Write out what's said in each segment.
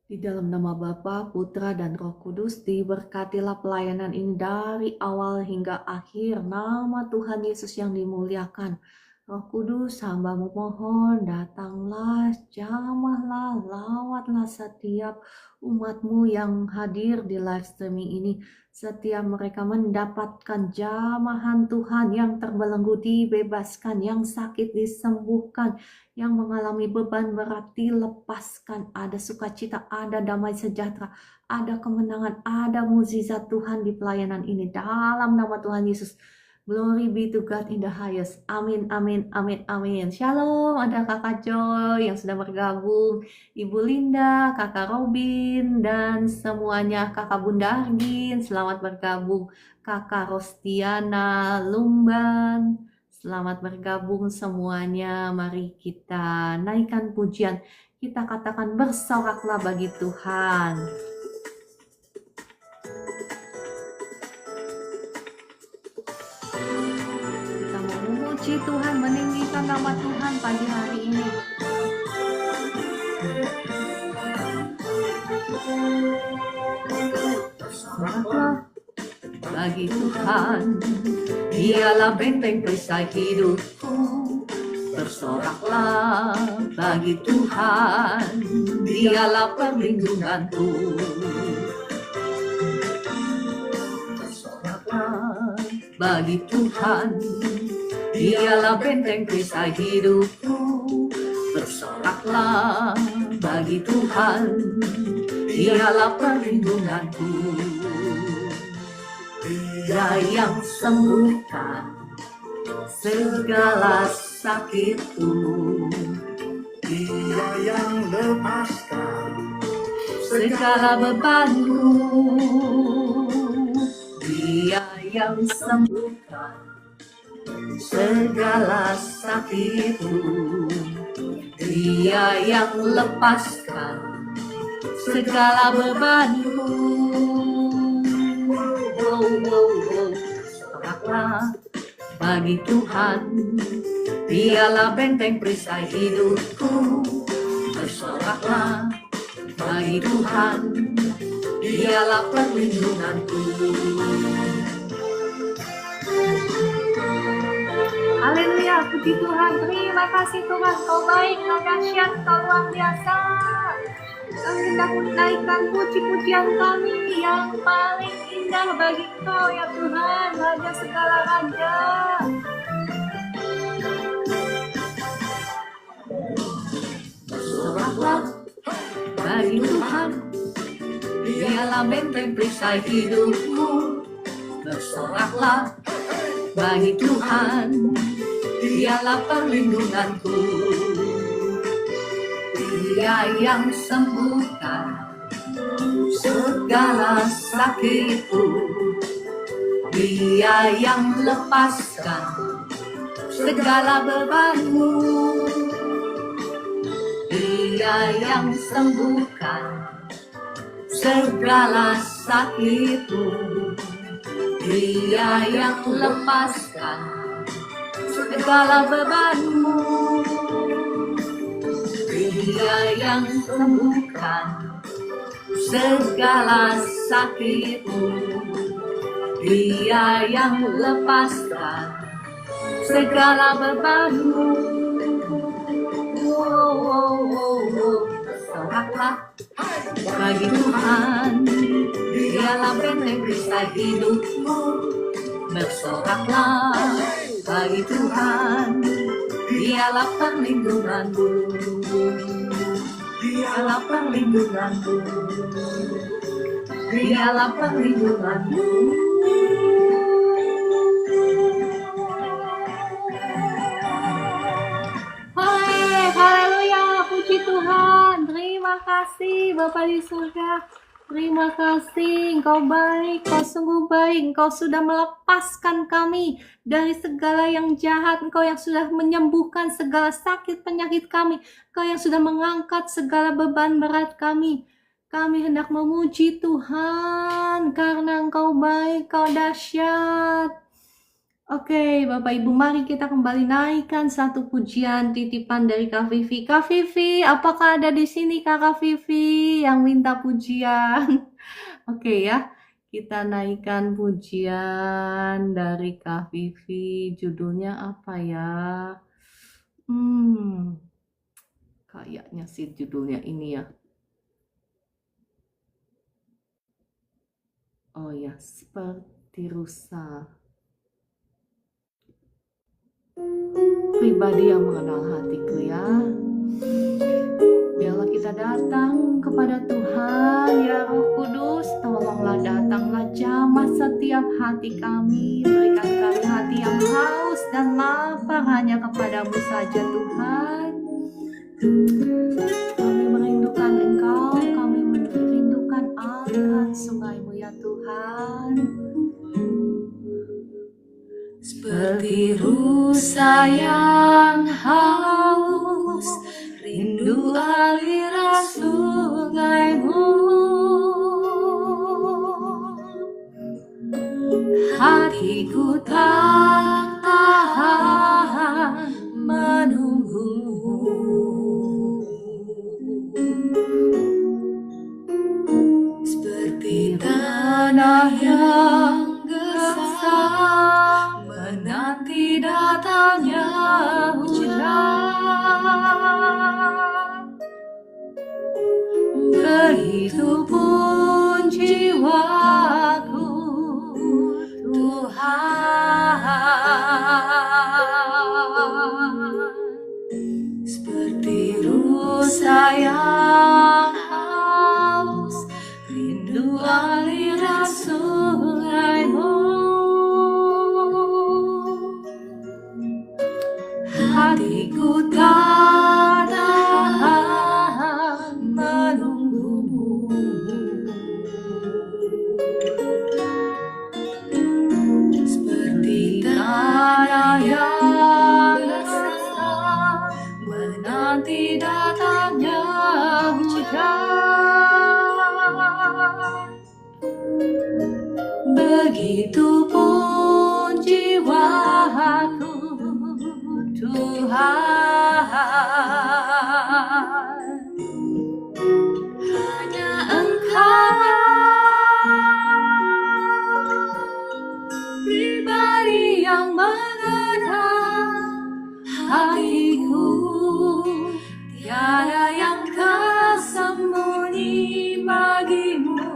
Di dalam nama Bapa, Putra, dan Roh Kudus, diberkatilah pelayanan ini dari awal hingga akhir. Nama Tuhan Yesus yang dimuliakan. Roh Kudus, hamba-Mu mohon, datanglah, jamahlah, lawatlah setiap umat-Mu yang hadir di live streaming ini. Setiap mereka mendapatkan jamahan Tuhan, yang terbelenggu dibebaskan, yang sakit disembuhkan, yang mengalami beban berat dilepaskan, ada sukacita, ada damai sejahtera, ada kemenangan, ada mukjizat Tuhan di pelayanan ini dalam nama Tuhan Yesus. Glory be to God in the highest. Amin, amin, amin, amin. Shalom, ada Kakak Joy yang sudah bergabung, Ibu Linda, Kakak Robin, dan semuanya Kakak Bunda Argin, selamat bergabung. Kakak Rostiana, Lumban, selamat bergabung semuanya. Mari kita naikkan pujian. Kita katakan bersoraklah bagi Tuhan. Kita mau memuji Tuhan, meninggikan nama Tuhan pagi hari ini. Bersoraklah bagi Tuhan, Dialah benteng perisai hidupku. Bersoraklah bagi Tuhan, Dialah perlindunganku. Bersoraklah bagi Tuhan, Dialah benteng perisai hidupku. Bersoraklah bagi Tuhan, Dialah perlindunganku. Dia yang sembuhkan segala sakitku, Dia yang lepaskan segala bebanku. Dia yang sembuhkan segala sakitku. Dia yang lepaskan segala bebanku. Bersoraklah bagi Tuhan, Dialah benteng perisai hidupku. Bersoraklah bagi Tuhan, Dialah perlindunganku. Haleluya, puji Tuhan. Terima kasih Tuhan, Kau baik, Kau dahsyat, Kau luar biasa. Kami hendak menaikkan puji-pujian kami yang paling indah bagi Kau ya Tuhan, Raja segala raja. Bersoraklah bagi Tuhan, Dialah benteng perisai hidupku. Bersoraklah bagi Tuhan, Dialah perlindunganku. Dia yang sembuhkan segala sakitku. Dia yang lepaskan segala bebanmu. Dia yang sembuhkan segala sakitku. Dia yang lepaskan segala bebanmu. Dia yang sembuhkan segala sakitmu. Dia yang lepaskan segala bebanmu. Bersoraklah bagi Tuhan, Dialah benteng perisai hidupmu. Bersoraklah bagi Tuhan, Dialah perlindunganmu. Dialah perlindunganmu. Dialah perlindunganmu. Haleluya, puji Tuhan. Terima kasih Bapa di surga. Terima kasih, Engkau baik, Engkau sungguh baik. Engkau sudah melepaskan kami dari segala yang jahat. Engkau yang sudah menyembuhkan segala sakit penyakit kami. Engkau yang sudah mengangkat segala beban berat kami. Kami hendak memuji Tuhan karena Engkau baik, Engkau dahsyat. Oke, Bapak Ibu, mari kita kembali naikkan satu pujian titipan dari Kak Vivi. Kak Vivi, apakah ada di sini Kak Vivi yang minta pujian? Oke ya, kita naikkan pujian dari Kak Vivi. Judulnya apa ya? Kayaknya sih judulnya ini ya. Oh ya, seperti rusa. Pribadi yang mengenal hatiku ya. Biarlah kita datang kepada Tuhan, ya Roh Kudus, tolonglah datanglah jamah setiap hati kami, berikan kami hati yang haus dan lapar hanya kepadamu saja Tuhan. Kami merindukan Engkau, kami merindukan aliran sungaimu ya Tuhan. Seperti rusa yang haus, rindu aliran sungaimu. Hatiku tak tahan menunggumu. Seperti tanah yang gersang menanti datangnya hujan, begitupun jiwaku Tuhan. Seperti rusa yang haus, rindu aliran sungaimu. Hatiku tak tahan menunggumu. Seperti tanah yang gersang menanti datangnya hujan, begitupun jiwaku Tuhan. Hanya Engkau, pribadi yang mengenal hatiku, tiada yang tersembunyi bagimu.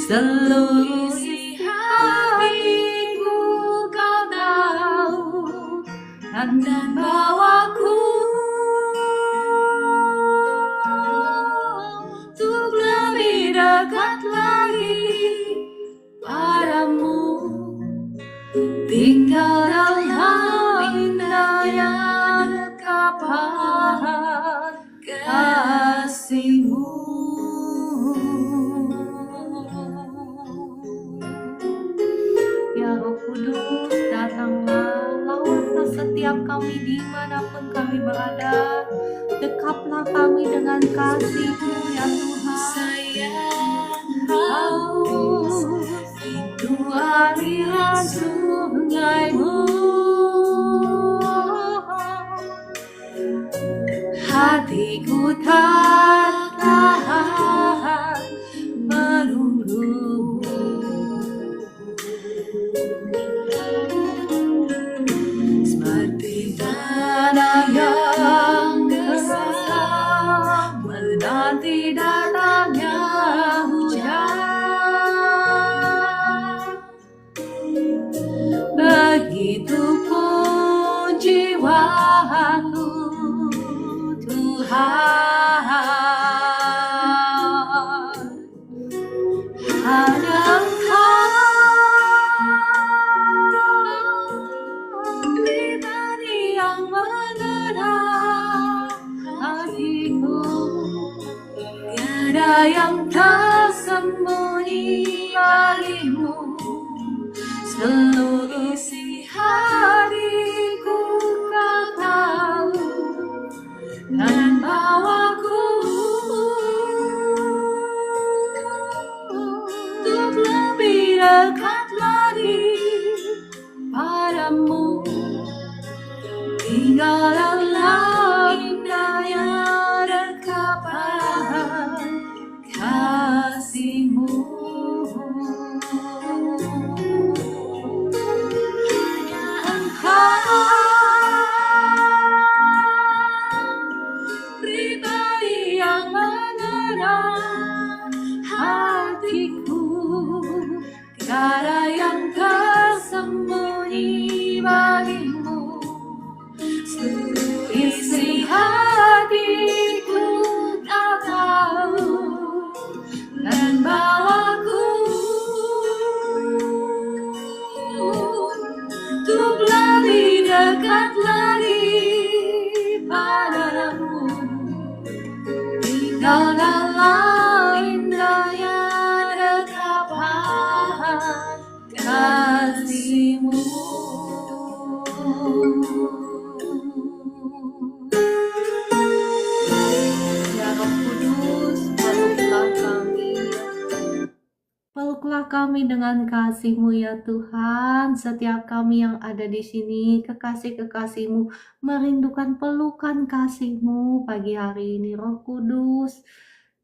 Seluruh isi hatiku kau tahu, dan bawaku untuk lebih dekat lagi padamu. Tinggal dalam indahnya dekapan kasih-Mu. Ya Roh Kudus, datanglah, lawatlah setiap kami dimanapun kami berada. Dekaplah kami dengan kasih-Mu ya Tuhan. Sayang haus, rindu aliran sungaimu. Hatiku tak tahan menunggu. Seperti tanah yang gersang menanti datangnya hujan, begitupun jiwaku Tuhan. Hanya Engkau, pribadi yang mengenal hatiku, tiada yang tersembunyi bagimu. Seluruh isi hatiku kau tahu, dan bawaku untuk lebih dekat lagi kasihmu, tinggallah indahnya dekapan kasihmu. Engkau pribadi yang mengenal hatiku, tiada yang tersembunyi bagimu. Seluruh isi hatiku kau tahu, dan bawaku untuk lebih dekat lagi padamu. Tinggal dalam indahnya dekapan kasihmu. Ya Roh Kudus, peluklah kami dengan kasih-Mu ya Tuhan. Setiap kami yang ada di sini, kekasih-kekasih-Mu, merindukan pelukan kasih-Mu pagi hari ini. Roh Kudus,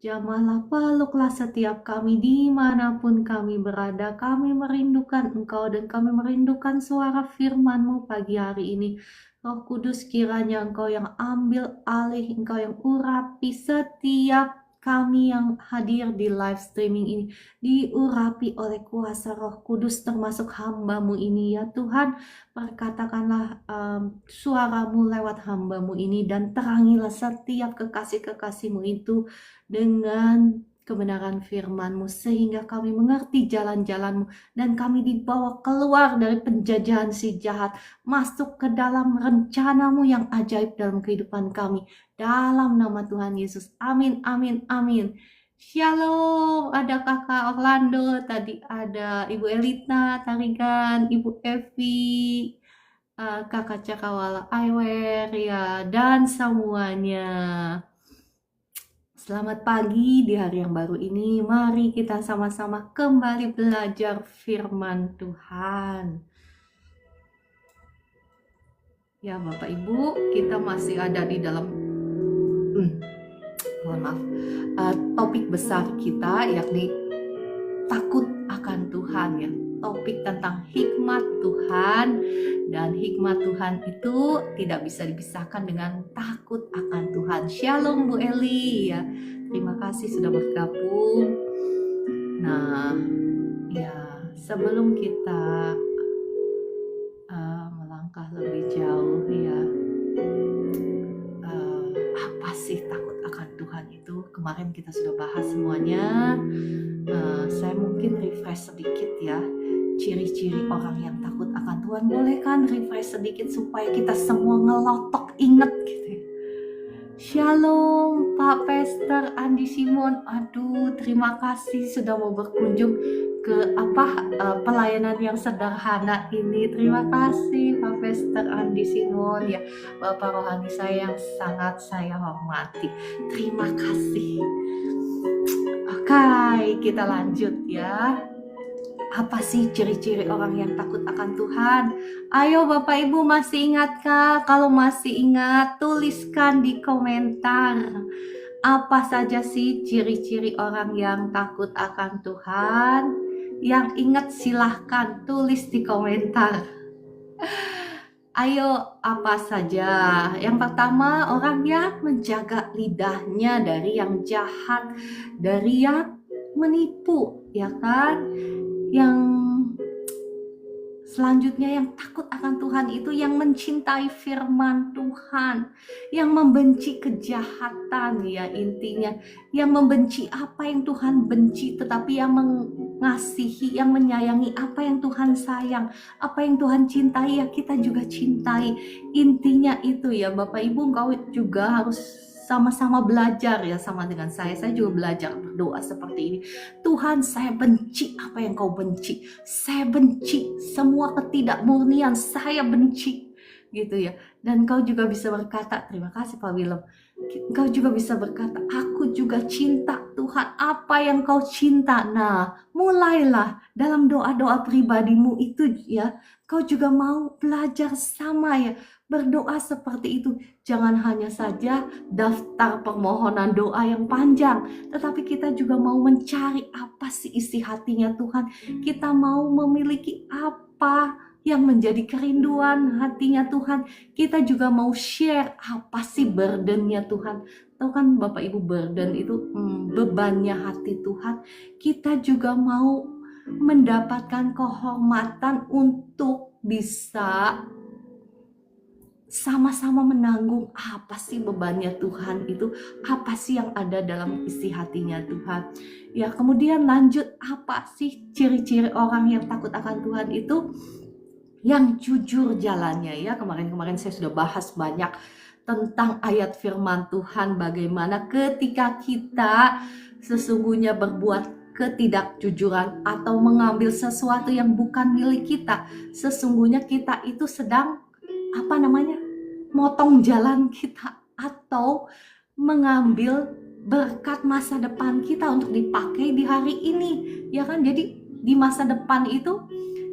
jamahlah, peluklah setiap kami dimanapun kami berada. Kami merindukan Engkau dan kami merindukan suara firman-Mu pagi hari ini. Roh Kudus, kiranya Engkau yang ambil alih, Engkau yang urapi setiap kami yang hadir di live streaming ini, diurapi oleh kuasa Roh Kudus, termasuk hamba-Mu ini ya Tuhan. Perkatakanlah suara-Mu lewat hamba-Mu ini, dan terangilah setiap kekasih-kekasih-Mu itu dengan kebenaran firman-Mu, sehingga kami mengerti jalan-jalan-Mu, dan kami dibawa keluar dari penjajahan si jahat, masuk ke dalam rencana-Mu yang ajaib dalam kehidupan kami. Dalam nama Tuhan Yesus. Amin, amin, amin. Shalom. Ada kakak Orlando, tadi ada Ibu Elita Tarigan, Ibu Evi, kakak Cakawala Aywer ya, dan semuanya. Selamat pagi di hari yang baru ini. Mari kita sama-sama kembali belajar firman Tuhan. Ya Bapak Ibu, kita masih ada di dalam mohon maaf, topik besar kita, yakni takut akan Tuhan ya. Topik tentang hikmat Tuhan, dan hikmat Tuhan itu tidak bisa dipisahkan dengan takut akan Tuhan. Shalom Bu Eli ya, terima kasih sudah bergabung. Nah ya, sebelum kita melangkah lebih jauh ya, apa sih takut akan Tuhan itu? Kemarin kita sudah bahas semuanya. Saya mungkin refresh sedikit ya, ciri-ciri orang yang takut akan Tuhan. Boleh kan refresh sedikit supaya kita semua ngelotok inget gitu ya. Shalom Pak Pastor Andi Simon. Aduh, terima kasih sudah mau berkunjung ke pelayanan yang sederhana ini. Terima kasih Pak Pastor Andi Simon ya, Bapak rohani saya yang sangat saya hormati. Terima kasih. Oke, kita lanjut ya. Apa sih ciri-ciri orang yang takut akan Tuhan? Ayo Bapak Ibu, masih ingatkah? Kalau masih ingat, tuliskan di komentar. Apa saja sih ciri-ciri orang yang takut akan Tuhan? Yang ingat silahkan tulis di komentar. Ayo, apa saja? Yang pertama, orang yang menjaga lidahnya dari yang jahat, dari yang menipu, ya kan? Yang selanjutnya, yang takut akan Tuhan itu yang mencintai firman Tuhan, yang membenci kejahatan ya, intinya yang membenci apa yang Tuhan benci, tetapi yang mengasihi, yang menyayangi apa yang Tuhan sayang, apa yang Tuhan cintai ya kita juga cintai. Intinya itu ya Bapak Ibu, engkau juga harus sama-sama belajar ya, sama dengan saya juga belajar berdoa seperti ini. Tuhan, saya benci apa yang kau benci, saya benci semua ketidakmurnian, saya benci gitu ya. Dan kau juga bisa berkata, terima kasih Pak Willem, kau juga bisa berkata, aku juga cinta Tuhan, apa yang kau cinta. Nah, mulailah dalam doa-doa pribadimu itu ya, kau juga mau belajar sama ya, berdoa seperti itu. Jangan hanya saja daftar permohonan doa yang panjang, tetapi kita juga mau mencari apa sih isi hatinya Tuhan. Kita mau memiliki apa yang menjadi kerinduan hatinya Tuhan. Kita juga mau share apa sih burdennya Tuhan. Tahu kan Bapak Ibu, burden itu bebannya hati Tuhan. Kita juga mau mendapatkan kehormatan untuk bisa sama-sama menanggung apa sih bebannya Tuhan itu, apa sih yang ada dalam isi hatinya Tuhan. Ya, kemudian lanjut, apa sih ciri-ciri orang yang takut akan Tuhan itu? Yang jujur jalannya ya. Kemarin saya sudah bahas banyak tentang ayat firman Tuhan, bagaimana ketika kita sesungguhnya berbuat ketidakjujuran atau mengambil sesuatu yang bukan milik kita, sesungguhnya kita itu sedang motong jalan kita atau mengambil berkat masa depan kita untuk dipakai di hari ini, ya kan? Jadi di masa depan itu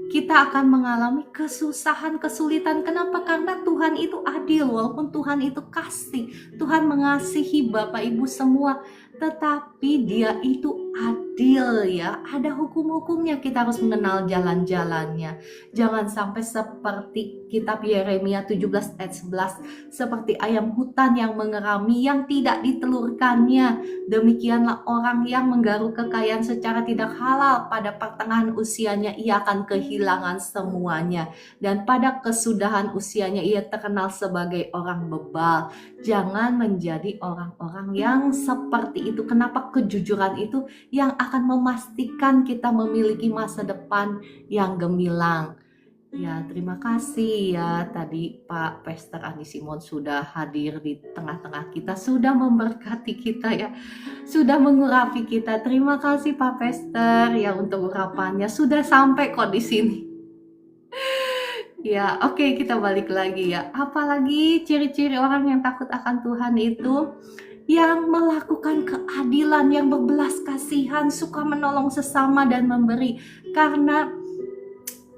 kita akan mengalami kesusahan, kesulitan. Kenapa? Karena Tuhan itu adil. Walaupun Tuhan itu kasih, Tuhan mengasihi Bapak Ibu semua, tetapi Dia itu adil ya. Ada hukum-hukumnya, kita harus mengenal jalan-jalannya. Jangan sampai seperti kitab Yeremia 17 ayat 11, seperti ayam hutan yang mengerami, yang tidak ditelurkannya. Demikianlah orang yang menggaruk kekayaan secara tidak halal, pada pertengahan usianya ia akan kehilangan semuanya, dan pada kesudahan usianya ia terkenal sebagai orang bebal. Jangan menjadi orang-orang yang seperti itu. Kenapa? Kejujuran itu yang akan memastikan kita memiliki masa depan yang gemilang. Ya, terima kasih ya tadi Pak Pastor Andi Simon sudah hadir di tengah-tengah kita, sudah memberkati kita ya, sudah mengurapi kita. Terima kasih Pak Pastor ya untuk urapannya, sudah sampai kok di sini. Ya, oke, kita balik lagi ya. Apalagi ciri-ciri orang yang takut akan Tuhan itu? Yang melakukan keadilan, yang berbelas kasihan, suka menolong sesama dan memberi. Karena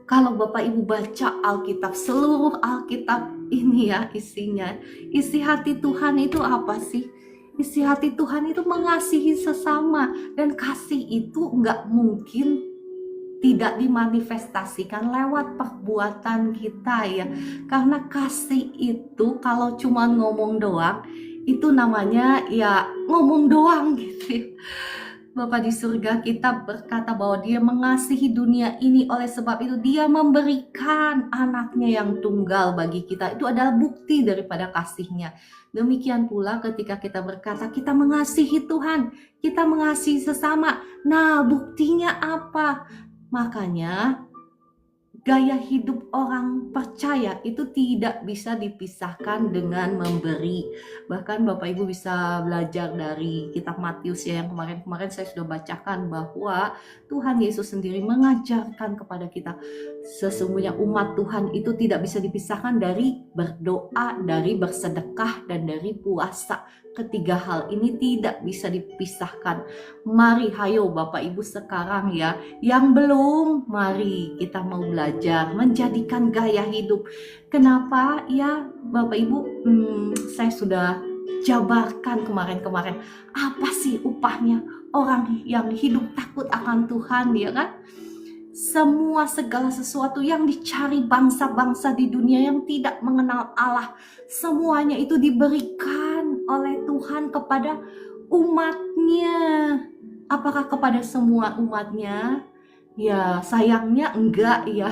kalau Bapak Ibu baca Alkitab, seluruh Alkitab ini ya isinya, isi hati Tuhan itu apa sih? Isi hati Tuhan itu mengasihi sesama, dan kasih itu nggak mungkin tidak dimanifestasikan lewat perbuatan kita ya. Karena kasih itu kalau cuma ngomong doang, itu namanya ya ngomong doang gitu. Bapa di surga kita berkata bahwa Dia mengasihi dunia ini, oleh sebab itu Dia memberikan anaknya yang tunggal bagi kita. Itu adalah bukti daripada kasihnya. Demikian pula ketika kita berkata kita mengasihi Tuhan, kita mengasihi sesama. Nah, buktinya apa? Makanya gaya hidup orang percaya itu tidak bisa dipisahkan dengan memberi. Bahkan Bapak Ibu bisa belajar dari kitab Matius ya, yang kemarin saya sudah bacakan, bahwa Tuhan Yesus sendiri mengajarkan kepada kita, sesungguhnya umat Tuhan itu tidak bisa dipisahkan dari berdoa, dari bersedekah, dan dari puasa. Ketiga hal ini tidak bisa dipisahkan. Mari hayo Bapak Ibu sekarang ya, yang belum, mari kita mau belajar menjadikan gaya hidup. Kenapa? Ya Bapak Ibu, saya sudah jabarkan kemarin apa sih upahnya orang yang hidup takut akan Tuhan, ya kan? Segala sesuatu yang dicari bangsa-bangsa di dunia yang tidak mengenal Allah, semuanya itu diberikan oleh Tuhan kepada umatnya. Apakah kepada semua umatnya? Ya, sayangnya enggak ya.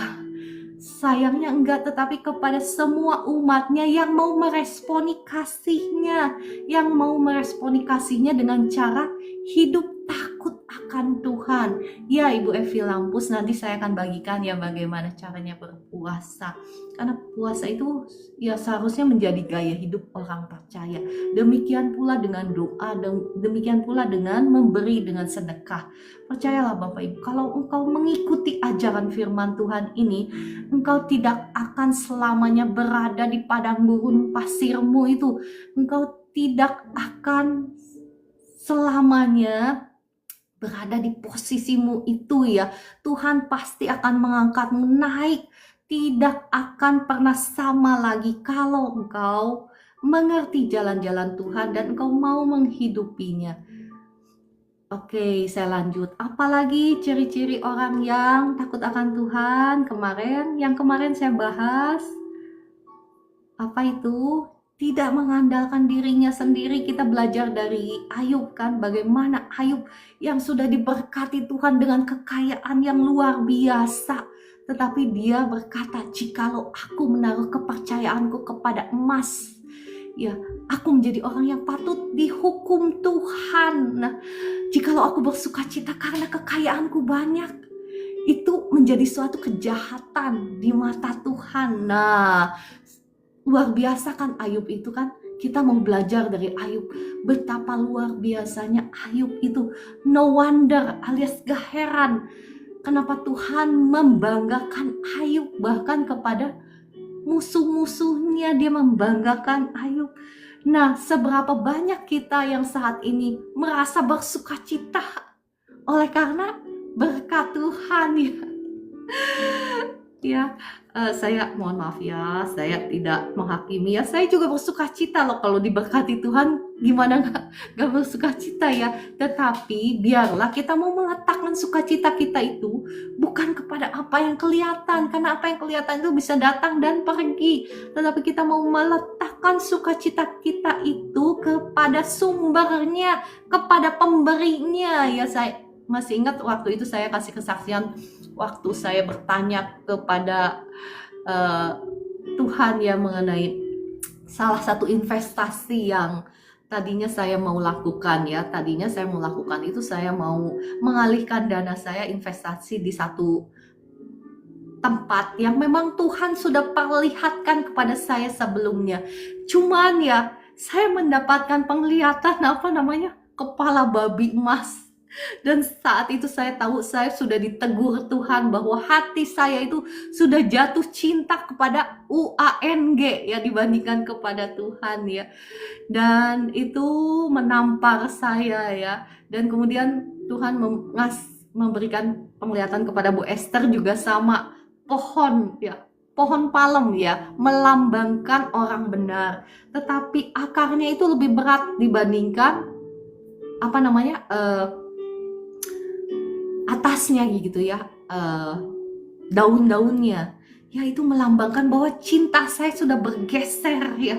Sayangnya enggak, tetapi kepada semua umatnya yang mau meresponi kasihnya, yang mau meresponi kasihnya dengan cara hidup takut akan Tuhan. Ya Ibu Evi Lampus, nanti saya akan bagikan ya bagaimana caranya berpuasa. Karena puasa itu ya seharusnya menjadi gaya hidup orang percaya. Demikian pula dengan doa, demikian pula dengan memberi, dengan sedekah. Percayalah Bapak Ibu, kalau engkau mengikuti ajaran firman Tuhan ini, engkau tidak akan selamanya berada di padang gurun pasirmu itu. Engkau tidak akan selamanya berada di posisimu itu ya. Tuhan pasti akan mengangkatmu naik tidak akan pernah sama lagi kalau engkau mengerti jalan-jalan Tuhan dan engkau mau menghidupinya. Oke, saya lanjut. Apalagi ciri-ciri orang yang takut akan Tuhan yang kemarin saya bahas. Apa itu? Tidak mengandalkan dirinya sendiri. Kita belajar dari Ayub kan, bagaimana Ayub yang sudah diberkati Tuhan dengan kekayaan yang luar biasa. Tetapi dia berkata, jikalau aku menaruh kepercayaanku kepada emas, ya, aku menjadi orang yang patut dihukum Tuhan. Nah, jikalau aku bersukacita karena kekayaanku banyak, itu menjadi suatu kejahatan di mata Tuhan. Nah, luar biasa kan Ayub itu kan. Kita mau belajar dari Ayub. Betapa luar biasanya Ayub itu. No wonder alias gak heran kenapa Tuhan membanggakan Ayub. Bahkan kepada musuh-musuhnya dia membanggakan Ayub. Nah, seberapa banyak kita yang saat ini merasa bersukacita oleh karena berkat Tuhan ya. Ya, saya mohon maaf ya, saya tidak menghakimi ya. Saya juga bersukacita loh kalau diberkati Tuhan. Gimana gak bersukacita ya. Tetapi biarlah kita mau meletakkan sukacita kita itu bukan kepada apa yang kelihatan. Karena apa yang kelihatan itu bisa datang dan pergi. Tetapi kita mau meletakkan sukacita kita itu kepada sumbernya, kepada pemberinya ya. Saya masih ingat waktu itu saya kasih kesaksian waktu saya bertanya kepada Tuhan ya mengenai salah satu investasi yang tadinya saya mau lakukan ya. Tadinya saya mau lakukan itu, saya mau mengalihkan dana saya investasi di satu tempat yang memang Tuhan sudah perlihatkan kepada saya sebelumnya. Cuman ya, saya mendapatkan penglihatan kepala babi emas. Dan saat itu saya tahu saya sudah ditegur Tuhan bahwa hati saya itu sudah jatuh cinta kepada UANG ya dibandingkan kepada Tuhan ya. Dan itu menampar saya ya. Dan kemudian Tuhan memberikan penglihatan kepada Bu Esther juga sama, pohon ya. Pohon palem ya, melambangkan orang benar. Tetapi akarnya itu lebih berat dibandingkan atasnya gitu ya, daun-daunnya ya, itu melambangkan bahwa cinta saya sudah bergeser ya.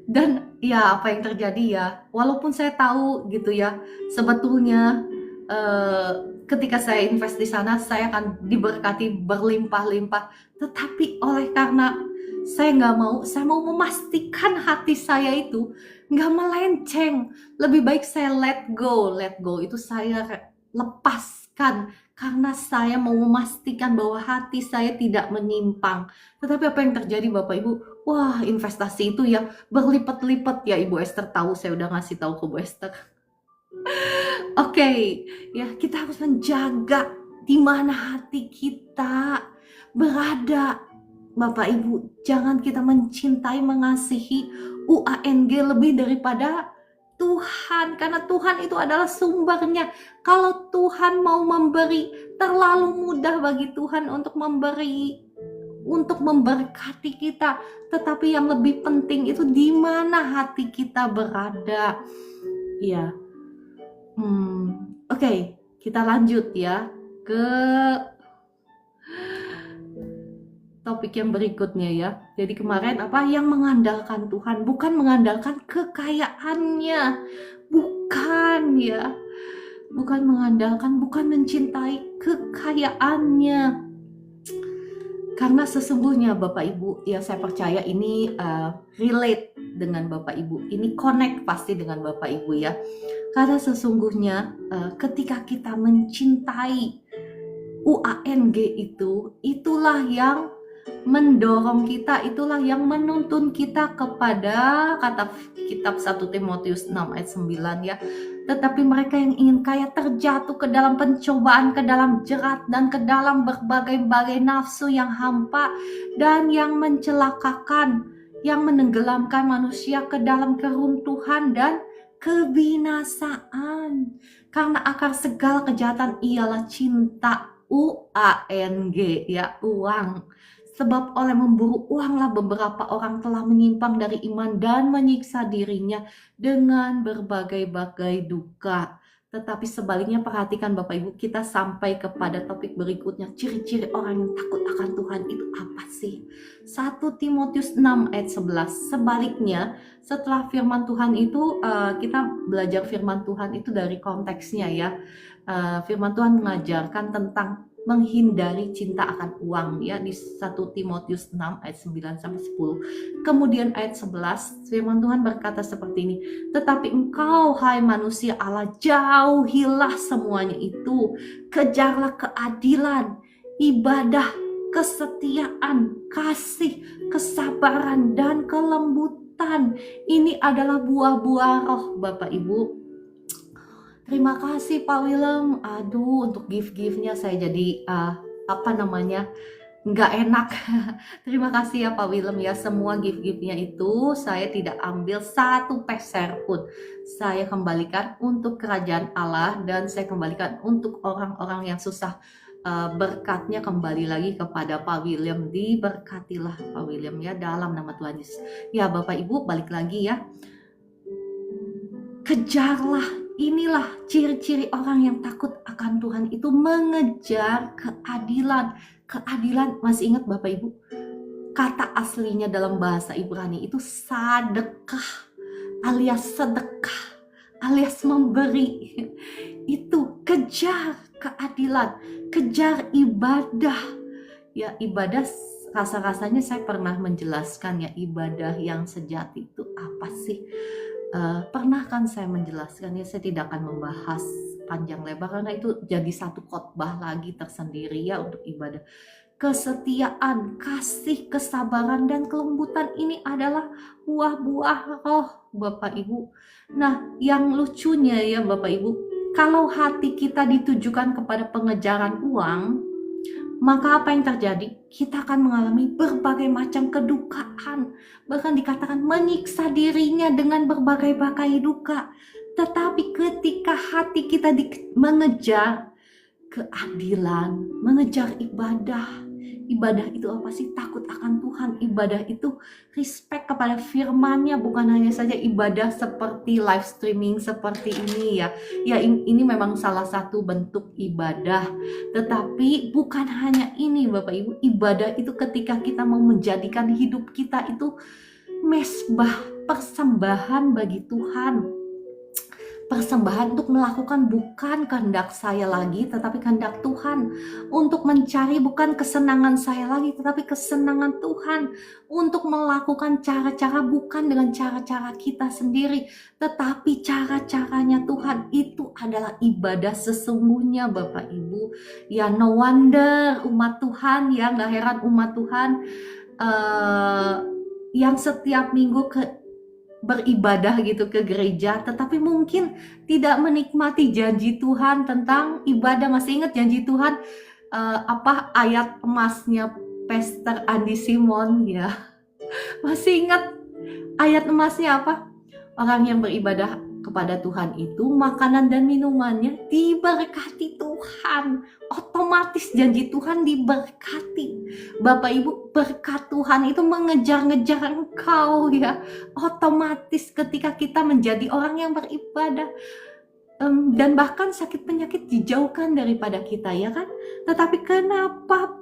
Dan ya apa yang terjadi ya, walaupun saya tahu gitu ya sebetulnya ketika saya invest di sana saya akan diberkati berlimpah-limpah, tetapi oleh karena saya mau memastikan hati saya itu nggak melenceng, lebih baik saya let go itu saya lepaskan karena saya mau memastikan bahwa hati saya tidak menyimpang. Tetapi apa yang terjadi Bapak Ibu? Wah, investasi itu ya berlipat-lipat ya. Ibu Esther tahu, saya udah ngasih tahu ke Bu Esther. Oke, ya kita harus menjaga di mana hati kita berada. Bapak Ibu, jangan kita mencintai, mengasihi UANG lebih daripada Tuhan, karena Tuhan itu adalah sumbernya. Kalau Tuhan mau memberi, terlalu mudah bagi Tuhan untuk memberi, untuk memberkati kita. Tetapi yang lebih penting itu di mana hati kita berada. Ya, Oke, kita lanjut ya ke topik yang berikutnya ya. Jadi kemarin yang mengandalkan Tuhan, bukan mengandalkan kekayaannya, bukan ya, bukan mengandalkan, bukan mencintai kekayaannya. Karena sesungguhnya Bapak Ibu, ya saya percaya ini relate dengan Bapak Ibu, ini connect pasti dengan Bapak Ibu ya. Karena sesungguhnya ketika kita mencintai UANG itu, itulah yang mendorong kita, itulah yang menuntun kita kepada kata kitab 1 Timotius 6 ayat 9 ya. Tetapi mereka yang ingin kaya terjatuh ke dalam pencobaan, ke dalam jerat, dan ke dalam berbagai-bagai nafsu yang hampa dan yang mencelakakan, yang menenggelamkan manusia ke dalam keruntuhan dan kebinasaan. Karena akar segala kejahatan ialah cinta, UANG ya, uang. Sebab oleh memburu uanglah beberapa orang telah menyimpang dari iman dan menyiksa dirinya dengan berbagai-bagai duka. Tetapi sebaliknya perhatikan Bapak Ibu, kita sampai kepada topik berikutnya. Ciri-ciri orang yang takut akan Tuhan itu apa sih? 1 Timotius 6 ayat 11. Sebaliknya, setelah firman Tuhan itu, kita belajar firman Tuhan itu dari konteksnya ya. Firman Tuhan mengajarkan tentang menghindari cinta akan uang ya, di 1 Timotius 6 ayat 9 sampai 10. Kemudian ayat 11 firman Tuhan berkata seperti ini, tetapi engkau hai manusia Allah, jauhilah semuanya itu, kejarlah keadilan, ibadah, kesetiaan, kasih, kesabaran, dan kelembutan. Ini adalah buah-buah roh Bapak Ibu. Terima kasih Pak Willem. Aduh, untuk gift-giftnya saya jadi nggak enak. Terima kasih ya Pak Willem ya. Semua gift-giftnya itu saya tidak ambil satu peser pun. Saya kembalikan untuk kerajaan Allah dan saya kembalikan untuk orang-orang yang susah. Berkatnya kembali lagi kepada Pak Willem. Diberkatilah Pak Willem ya dalam nama Tuhan Yesus. Ya Bapak Ibu, balik lagi ya. Kejarlah. Inilah ciri-ciri orang yang takut akan Tuhan itu, mengejar keadilan. Keadilan, masih ingat Bapak Ibu? Kata aslinya dalam bahasa Ibrani itu sadekah alias sedekah alias memberi. Itu kejar keadilan, kejar ibadah. Ya, ibadah rasa-rasanya saya pernah menjelaskan ya, ibadah yang sejati itu apa sih? Pernah kan saya menjelaskan ya, saya tidak akan membahas panjang lebar karena itu jadi satu khotbah lagi tersendiri ya untuk ibadah. Kesetiaan, kasih, kesabaran, dan kelembutan ini adalah buah-buah roh Bapak Ibu. Nah, yang lucunya ya Bapak Ibu, kalau hati kita ditujukan kepada pengejaran uang, maka apa yang terjadi? Kita akan mengalami berbagai macam kedukaan. Bahkan dikatakan menyiksa dirinya dengan berbagai-bagai duka. Tetapi ketika hati kita mengejar keadilan, mengejar ibadah. Ibadah itu apa sih? Takut akan Tuhan. Ibadah itu respect kepada firman-Nya, bukan hanya saja ibadah seperti live streaming seperti ini ya. Ya, ini memang salah satu bentuk ibadah. Tetapi bukan hanya ini Bapak Ibu. Ibadah itu ketika kita mau menjadikan hidup kita itu mesbah, persembahan bagi Tuhan. Persembahan untuk melakukan bukan kehendak saya lagi, tetapi kehendak Tuhan. Untuk mencari bukan kesenangan saya lagi, tetapi kesenangan Tuhan. Untuk melakukan cara-cara bukan dengan cara-cara kita sendiri, tetapi cara-caranya Tuhan. Itu adalah ibadah sesungguhnya Bapak Ibu. Ya, no wonder umat Tuhan ya, gak heran umat Tuhan yang setiap minggu beribadah gitu ke gereja, tetapi mungkin tidak menikmati janji Tuhan tentang ibadah. Masih ingat janji Tuhan ayat emasnya Pastor Andi Simon ya? Masih ingat ayat emasnya apa? Orang yang beribadah kepada Tuhan itu makanan dan minumannya diberkati Tuhan. Otomatis janji Tuhan diberkati. Bapak Ibu, berkat Tuhan itu mengejar-ngejar engkau ya. Otomatis ketika kita menjadi orang yang beribadah, dan bahkan sakit penyakit dijauhkan daripada kita ya kan. Tetapi kenapa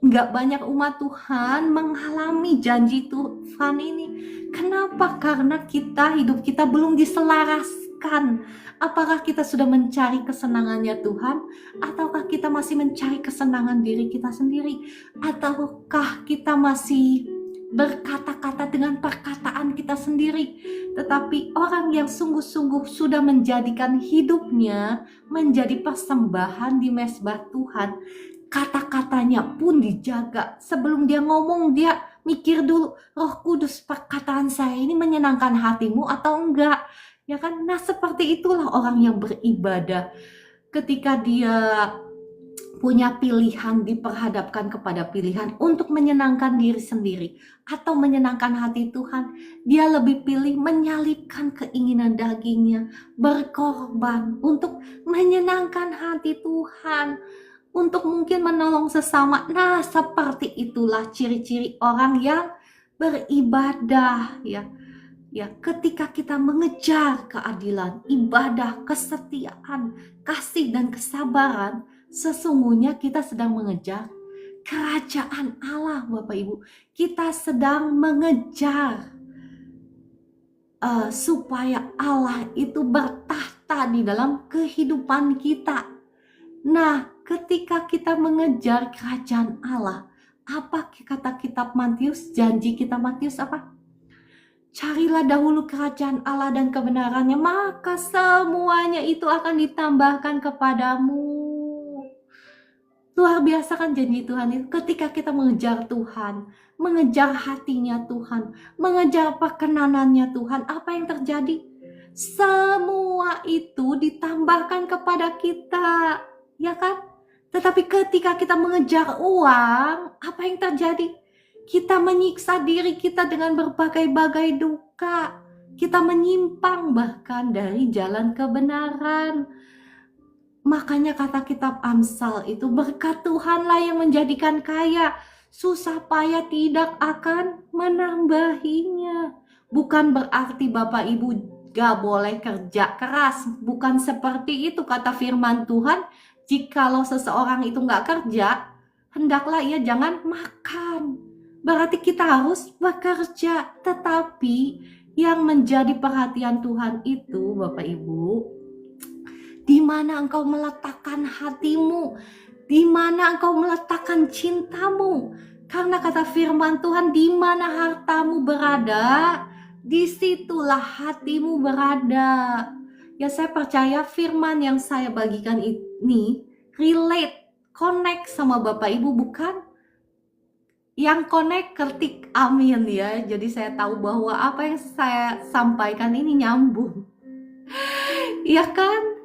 nggak banyak umat Tuhan mengalami janji Tuhan ini? Kenapa? Karena hidup kita belum diselaraskan. Apakah kita sudah mencari kesenangannya Tuhan? Ataukah kita masih mencari kesenangan diri kita sendiri? Ataukah kita masih berkata-kata dengan perkataan kita sendiri? Tetapi orang yang sungguh-sungguh sudah menjadikan hidupnya menjadi persembahan di mezbah Tuhan, kata-katanya pun dijaga. Sebelum dia ngomong, dia mikir dulu, Roh Kudus, perkataan saya ini menyenangkan hatimu atau enggak? Ya kan? Nah, seperti itulah orang yang beribadah. Ketika dia punya pilihan, diperhadapkan kepada pilihan untuk menyenangkan diri sendiri atau menyenangkan hati Tuhan, dia lebih pilih menyalipkan keinginan dagingnya, berkorban untuk menyenangkan hati Tuhan. untuk mungkin menolong sesama. Nah, seperti itulah ciri-ciri orang yang beribadah ya. Ya, ketika kita mengejar keadilan, ibadah, kesetiaan, kasih dan kesabaran, sesungguhnya kita sedang mengejar kerajaan Allah, Bapak Ibu. Kita sedang mengejar supaya Allah itu bertahta di dalam kehidupan kita. Nah, ketika kita mengejar kerajaan Allah, apa kata kitab Matius? Janji kitab Matius apa? Carilah dahulu kerajaan Allah dan kebenarannya, maka semuanya itu akan ditambahkan kepadamu. Luar biasa kan janji Tuhan itu. Ketika kita mengejar Tuhan, mengejar hatinya Tuhan, mengejar perkenanannya Tuhan, apa yang terjadi? Semua itu ditambahkan kepada kita, ya kan? Tetapi ketika kita mengejar uang, apa yang terjadi? Kita menyiksa diri kita dengan berbagai-bagai duka. Kita menyimpang bahkan dari jalan kebenaran. Makanya kata kitab Amsal itu, berkat Tuhanlah yang menjadikan kaya, susah payah tidak akan menambahinya. Bukan berarti Bapak Ibu gak boleh kerja keras. Bukan seperti itu kata firman Tuhan. Jikalau seseorang itu gak kerja, hendaklah ia jangan makan. Berarti kita harus bekerja. Tetapi yang menjadi perhatian Tuhan itu, Bapak Ibu, di mana engkau meletakkan hatimu, di mana engkau meletakkan cintamu. Karena kata firman Tuhan, di mana hartamu berada, disitulah hatimu berada. Ya, saya percaya firman yang saya bagikan ini relate, connect sama Bapak Ibu, bukan? Yang connect ketik amin ya. Jadi saya tahu bahwa apa yang saya sampaikan ini nyambung. Ya kan?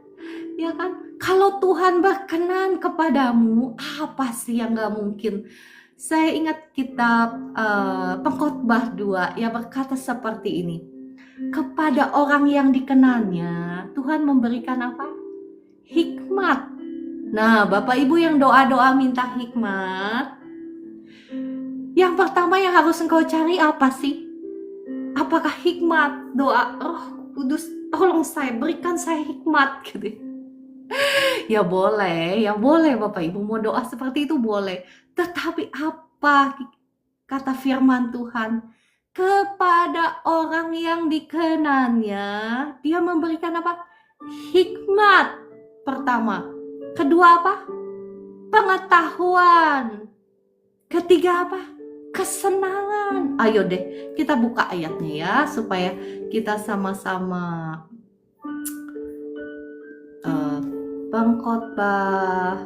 Ya kan? Kalau Tuhan berkenan kepadamu, apa sih yang gak mungkin? Saya ingat kitab Pengkhotbah 2 yang berkata seperti ini. Kepada orang yang dikenannya, Tuhan memberikan apa? Hikmat. Nah, Bapak Ibu yang doa-doa minta hikmat, yang pertama yang harus engkau cari apa sih? Apakah hikmat? Doa, Roh Kudus, tolong saya, berikan saya hikmat gitu. Ya boleh Bapak Ibu mau doa seperti itu boleh. Tetapi apa kata firman Tuhan? Kepada orang yang dikenannya, dia memberikan apa? Hikmat pertama. Kedua apa? Pengetahuan. Ketiga apa? Kesenangan. Ayo deh kita buka ayatnya ya, supaya kita sama-sama Pengkhotbah.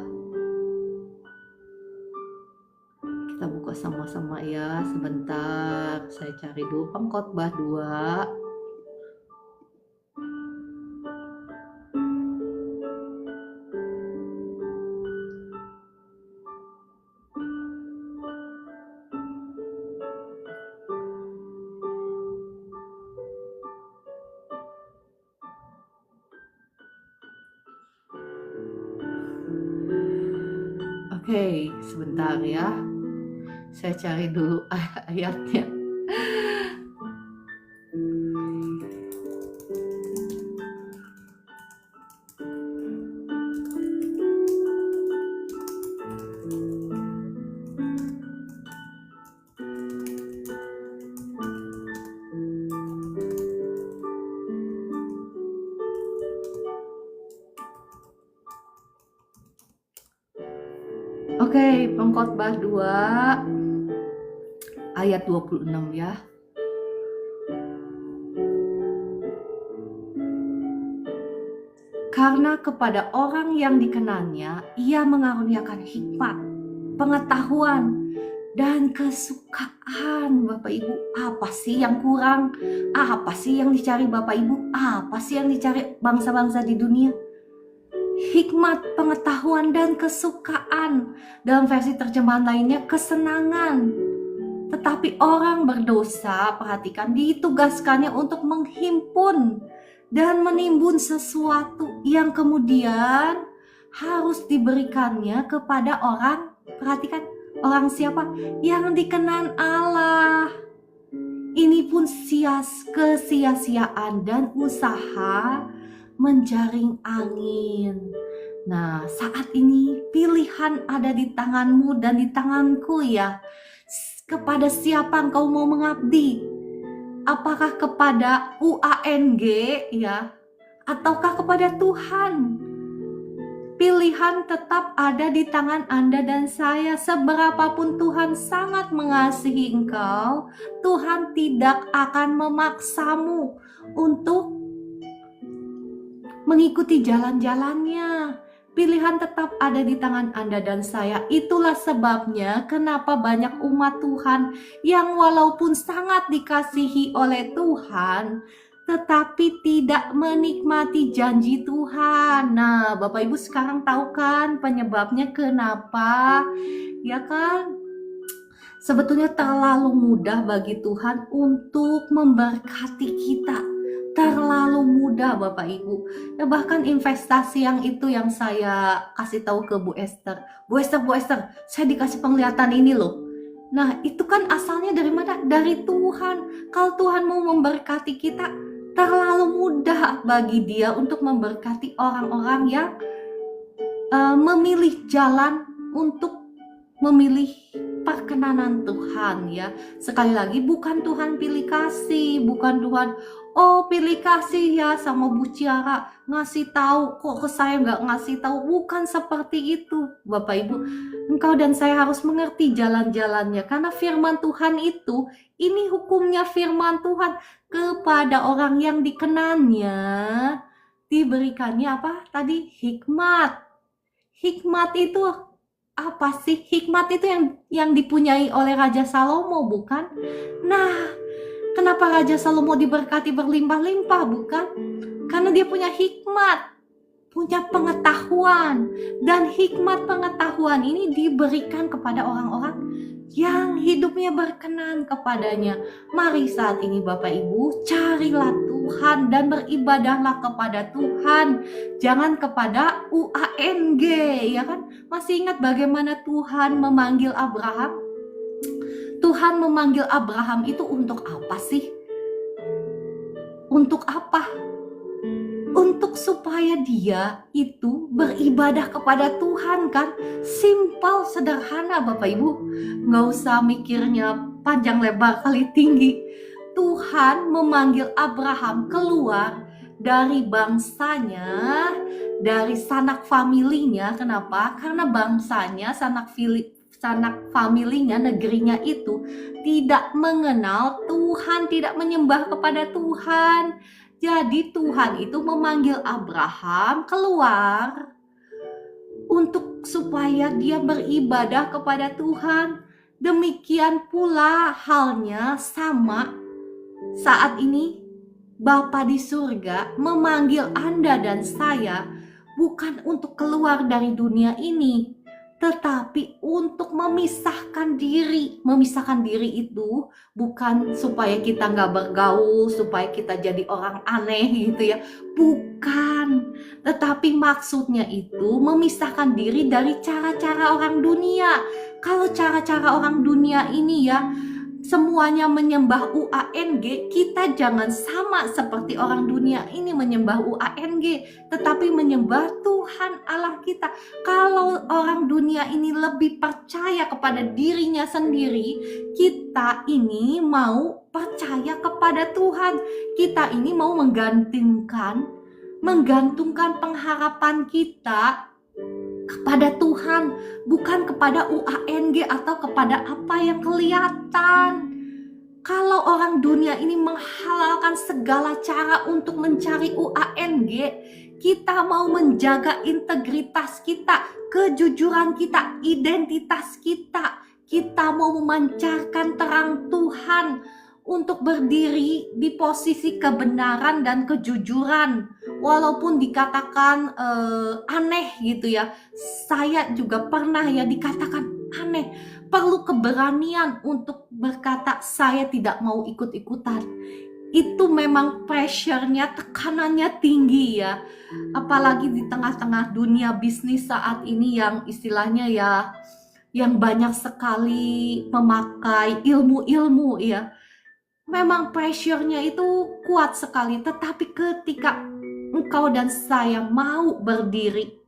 Kita buka sama-sama ya, sebentar. Saya cari dulu Pengkhotbah 2. Oke, sebentar ya. Saya cari dulu ayatnya. Oke, Pengkhotbah 2 ayat 26 ya. Karena kepada orang yang dikenannya, ia mengaruniakan hikmat, pengetahuan, dan kesukaan. Bapak Ibu, apa sih yang kurang? Apa sih yang dicari Bapak Ibu? Apa sih yang dicari bangsa-bangsa di dunia? Hikmat, pengetahuan, dan kesukaan. Dalam versi terjemahan lainnya, kesenangan. Tetapi orang berdosa, perhatikan, ditugaskannya untuk menghimpun dan menimbun sesuatu yang kemudian harus diberikannya kepada orang, perhatikan, orang siapa? Yang dikenan Allah. Ini pun kesia-siaan dan usaha menjaring angin. Nah, saat ini pilihan ada di tanganmu dan di tanganku ya. Kepada siapa engkau mau mengabdi? Apakah kepada UANG ya? Ataukah kepada Tuhan? Pilihan tetap ada di tangan Anda dan saya. Seberapapun Tuhan sangat mengasihi engkau, Tuhan tidak akan memaksamu untuk mengikuti jalan-jalannya. Pilihan tetap ada di tangan Anda dan saya. Itulah sebabnya kenapa banyak umat Tuhan yang walaupun sangat dikasihi oleh Tuhan, tetapi tidak menikmati janji Tuhan. Nah, Bapak Ibu sekarang tahu kan penyebabnya kenapa? Ya kan? Sebetulnya terlalu mudah bagi Tuhan untuk memberkati kita. Terlalu mudah Bapak Ibu. Ya, bahkan investasi yang itu yang saya kasih tahu ke Bu Esther. Bu Esther, saya dikasih penglihatan ini loh. Nah, itu kan asalnya dari mana? Dari Tuhan. Kalau Tuhan mau memberkati kita, terlalu mudah bagi Dia untuk memberkati orang-orang yang memilih jalan untuk memilih perkenanan Tuhan ya. Sekali lagi, bukan Tuhan pilih kasih, bukan Tuhan pilih kasih ya sama Bu Ciara ngasih tahu, kok ke saya nggak ngasih tahu. Bukan seperti itu Bapak Ibu. Engkau dan saya harus mengerti jalan-jalannya, karena firman Tuhan itu, ini hukumnya firman Tuhan, kepada orang yang dikenannya diberikannya apa tadi? Hikmat itu apa sih? Hikmat itu yang dipunyai oleh Raja Salomo, bukan? Nah, kenapa Raja Salomo diberkati berlimpah-limpah, bukan? Karena dia punya hikmat, punya pengetahuan. Dan hikmat pengetahuan ini diberikan kepada orang-orang yang hidupnya berkenan kepadanya. Mari saat ini Bapak Ibu, carilah Tuhan dan beribadahlah kepada Tuhan. Jangan kepada UANG, ya kan? Masih ingat bagaimana Tuhan memanggil Abraham? Tuhan memanggil Abraham itu untuk apa sih? Untuk apa? Untuk supaya dia itu beribadah kepada Tuhan kan? Simpel, sederhana Bapak Ibu. Nggak usah mikirnya panjang lebar kali tinggi. Tuhan memanggil Abraham keluar dari bangsanya, dari sanak familinya. Kenapa? Karena bangsanya, sanak familinya, negerinya itu tidak mengenal Tuhan, tidak menyembah kepada Tuhan. Jadi Tuhan itu memanggil Abraham keluar untuk supaya dia beribadah kepada Tuhan. Demikian pula halnya sama saat ini Bapa di surga memanggil Anda dan saya bukan untuk keluar dari dunia ini, tetapi untuk memisahkan diri. Memisahkan diri itu bukan supaya kita nggak bergaul, supaya kita jadi orang aneh gitu ya. Bukan. Tetapi maksudnya itu memisahkan diri dari cara-cara orang dunia. Kalau cara-cara orang dunia ini ya, semuanya menyembah UANG, kita jangan sama seperti orang dunia ini menyembah UANG, tetapi menyembah Tuhan Allah kita. Kalau orang dunia ini lebih percaya kepada dirinya sendiri, kita ini mau percaya kepada Tuhan. Kita ini mau menggantungkan pengharapan kita kepada Tuhan, bukan kepada UANG atau kepada apa yang kelihatan. Kalau orang dunia ini menghalalkan segala cara untuk mencari UANG, kita mau menjaga integritas kita, kejujuran kita, identitas kita. Kita mau memancarkan terang Tuhan untuk berdiri di posisi kebenaran dan kejujuran. Walaupun dikatakan aneh gitu ya. Saya juga pernah ya dikatakan aneh. Perlu keberanian untuk berkata saya tidak mau ikut-ikutan. itu memang pressure-nya, tekanannya tinggi ya. Apalagi di tengah-tengah dunia bisnis saat ini yang istilahnya ya, yang banyak sekali memakai ilmu-ilmu ya. Memang pressure-nya itu kuat sekali, tetapi ketika engkau dan saya mau berdiri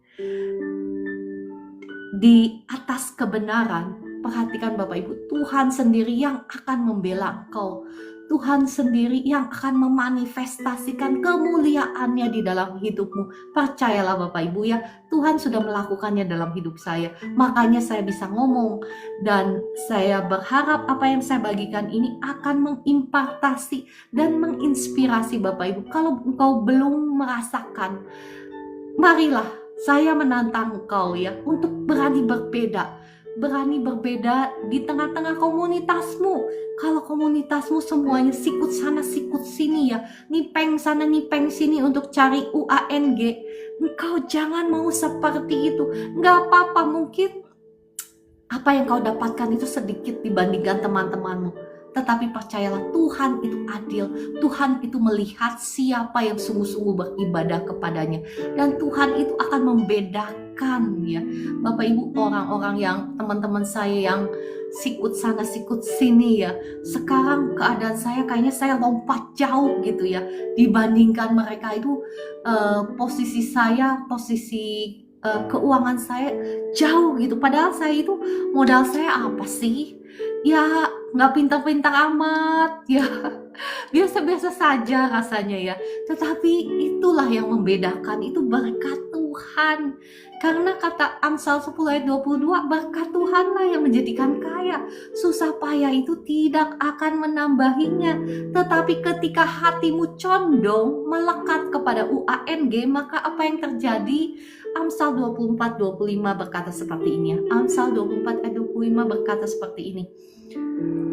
di atas kebenaran, perhatikan Bapak Ibu, Tuhan sendiri yang akan membela engkau. Tuhan sendiri yang akan memanifestasikan kemuliaannya di dalam hidupmu. Percayalah Bapak Ibu ya, Tuhan sudah melakukannya dalam hidup saya. Makanya saya bisa ngomong dan saya berharap apa yang saya bagikan ini akan mengimpartasi dan menginspirasi Bapak Ibu. Kalau engkau belum merasakan, marilah saya menantang engkau ya untuk berani berbeda. Berani berbeda di tengah-tengah komunitasmu. Kalau komunitasmu semuanya sikut sana sikut sini ya, nipeng sana nipeng sini untuk cari UANG, engkau jangan mau seperti itu. Gak apa-apa, mungkin apa yang kau dapatkan itu sedikit dibandingkan teman-temanmu. Tetapi percayalah, Tuhan itu adil. Tuhan itu melihat siapa yang sungguh-sungguh beribadah kepadanya. Dan Tuhan itu akan membedakan ya. Bapak Ibu, orang-orang yang teman-teman saya yang sikut sana sikut sini ya. Sekarang keadaan saya kayaknya saya lompat jauh gitu ya. Dibandingkan mereka itu posisi saya, posisi keuangan saya jauh gitu. Padahal saya itu modal saya apa sih? Ya nggak pintar-pintar amat ya, biasa-biasa saja rasanya ya. Tetapi itulah yang membedakan, itu berkat Tuhan. Karena kata Amsal 10 ayat 22, berkat Tuhanlah yang menjadikan kaya. Susah payah itu tidak akan menambahinya. Tetapi ketika hatimu condong melekat kepada UANG, maka apa yang terjadi? Amsal 24-25 berkata seperti ini ya. Amsal 24 ayat 25 berkata seperti ini.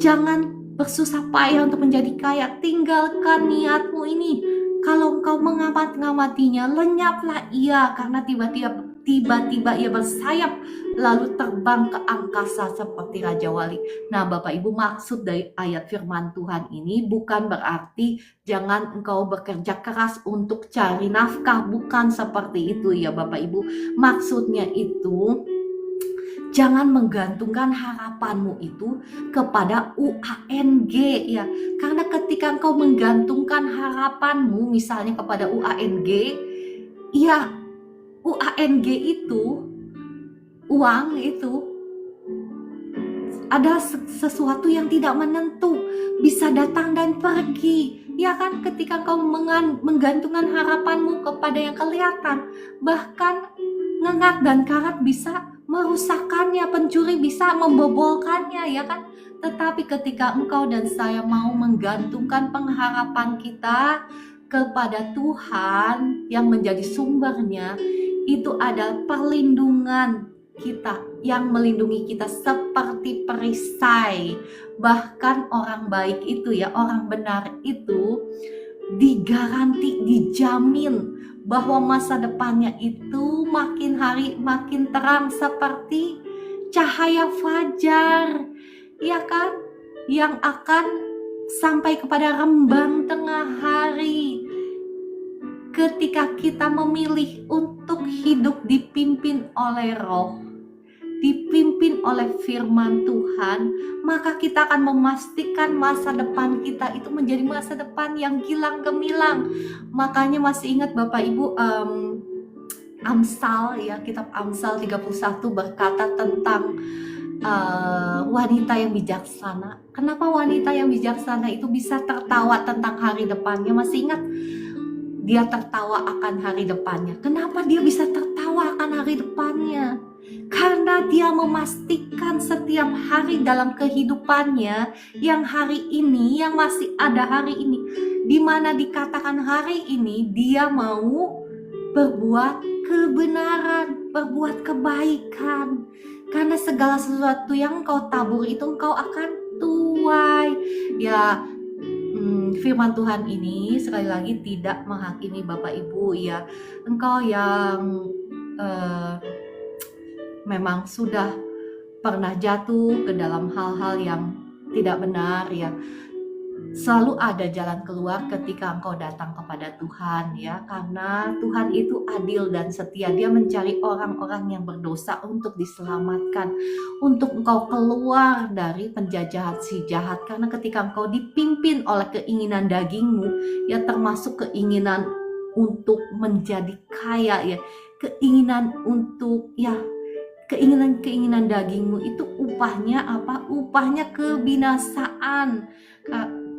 Jangan bersusah payah untuk menjadi kaya, tinggalkan niatmu ini. Kalau engkau mengamat-ngamatinya, lenyaplah ia, karena tiba-tiba ia bersayap lalu terbang ke angkasa seperti Raja Wali. Nah Bapak Ibu, maksud dari ayat firman Tuhan ini bukan berarti jangan engkau bekerja keras untuk cari nafkah, bukan seperti itu ya Bapak Ibu. Maksudnya itu, jangan menggantungkan harapanmu itu kepada UANG ya. Karena ketika engkau menggantungkan harapanmu misalnya kepada UANG, ya UANG itu, uang itu adalah sesuatu yang tidak menentu, bisa datang dan pergi. Ya kan, ketika engkau menggantungkan harapanmu kepada yang kelihatan, bahkan ngengat dan karat bisa merusakkannya, pencuri bisa membobolkannya ya kan. Tetapi ketika engkau dan saya mau menggantungkan pengharapan kita kepada Tuhan yang menjadi sumbernya, itu adalah perlindungan kita yang melindungi kita seperti perisai. Bahkan orang baik itu ya, orang benar itu digaranti, dijamin bahwa masa depannya itu makin hari makin terang seperti cahaya fajar, ya kan? Yang akan sampai kepada rembang tengah hari. Ketika kita memilih untuk hidup dipimpin oleh Roh, dipimpin oleh firman Tuhan, maka kita akan memastikan masa depan kita itu menjadi masa depan yang gilang gemilang. Makanya masih ingat Bapak Ibu, Amsal ya, kitab Amsal 31 berkata tentang wanita yang bijaksana. Kenapa wanita yang bijaksana itu bisa tertawa tentang hari depannya? Masih ingat? Dia tertawa akan hari depannya. Kenapa dia bisa tertawa akan hari depannya? Karena dia memastikan setiap hari dalam kehidupannya, yang hari ini, yang masih ada hari ini, di mana dikatakan hari ini dia mau berbuat kebenaran, berbuat kebaikan. Karena segala sesuatu yang engkau tabur itu engkau akan tuai. Ya, firman Tuhan ini sekali lagi tidak menghakimi Bapak Ibu ya. Engkau yang memang sudah pernah jatuh ke dalam hal-hal yang tidak benar ya. selalu ada jalan keluar ketika engkau datang kepada Tuhan ya, karena Tuhan itu adil dan setia. Dia mencari orang-orang yang berdosa untuk diselamatkan, untuk engkau keluar dari penjajahan si jahat. Karena ketika engkau dipimpin oleh keinginan dagingmu ya, termasuk keinginan untuk menjadi kaya ya, keinginan untuk ya, keinginan dagingmu itu upahnya apa? Upahnya kebinasaan.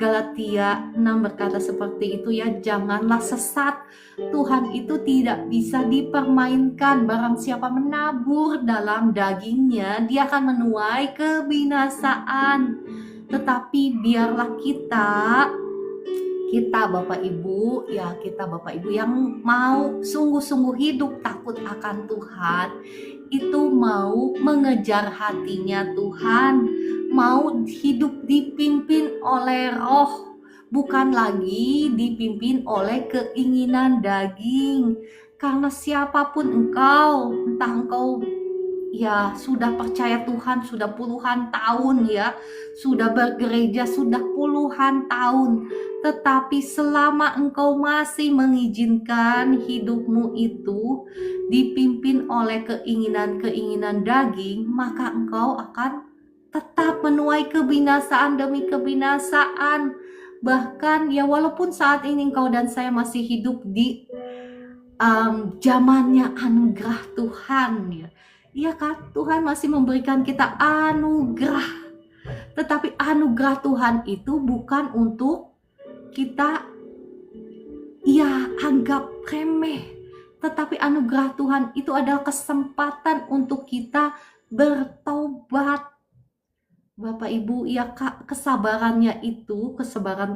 Galatia 6 berkata seperti itu ya, janganlah sesat. Tuhan itu tidak bisa dipermainkan. Barang siapa menabur dalam dagingnya, dia akan menuai kebinasaan. Tetapi biarlah kita Bapak Ibu ya, kita Bapak Ibu yang mau sungguh-sungguh hidup takut akan Tuhan, itu mau mengejar hatinya Tuhan, mau hidup dipimpin oleh Roh, bukan lagi dipimpin oleh keinginan daging. Karena siapapun engkau, entah engkau ya sudah percaya Tuhan sudah puluhan tahun ya, sudah bergereja sudah puluhan tahun, tetapi selama engkau masih mengizinkan hidupmu itu dipimpin oleh keinginan-keinginan daging, maka engkau akan tetap menuai kebinasaan demi kebinasaan. Bahkan ya, walaupun saat ini engkau dan saya masih hidup di zamannya anugerah Tuhan ya, iya kan, Tuhan masih memberikan kita anugerah. Tetapi anugerah Tuhan itu bukan untuk kita ya anggap remeh. Tetapi anugerah Tuhan itu adalah kesempatan untuk kita bertobat. Bapak Ibu ya, kesabaran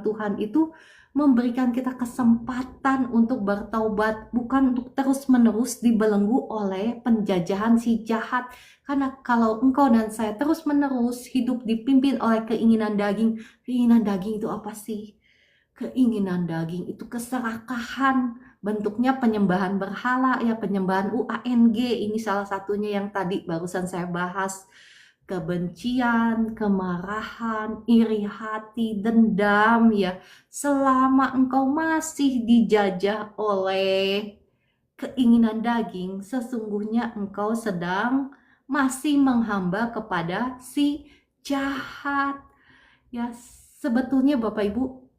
Tuhan itu memberikan kita kesempatan untuk bertaubat, bukan untuk terus-menerus dibelenggu oleh penjajahan si jahat. Karena kalau engkau dan saya terus-menerus hidup dipimpin oleh keinginan daging itu apa sih? Keinginan daging itu keserakahan, bentuknya penyembahan berhala ya, penyembahan UANG, ini salah satunya yang tadi barusan saya bahas. Kebencian, kemarahan, iri hati, dendam ya. Selama engkau masih dijajah oleh keinginan daging, sesungguhnya engkau sedang masih menghamba kepada si jahat. Ya, sebetulnya Bapak Ibu,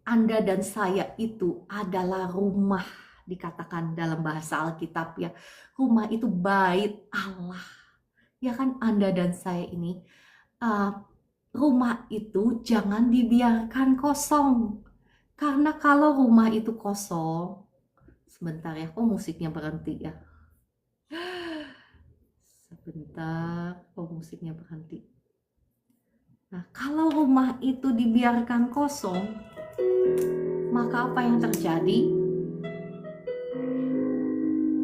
Anda dan saya itu adalah rumah, dikatakan dalam bahasa Alkitab ya. Rumah itu bait Allah. Ya kan, Anda dan saya ini, rumah itu jangan dibiarkan kosong. Karena kalau rumah itu kosong, sebentar ya, kok musiknya berhenti ya? Sebentar, kok musiknya berhenti? Nah, kalau rumah itu dibiarkan kosong, maka apa yang terjadi?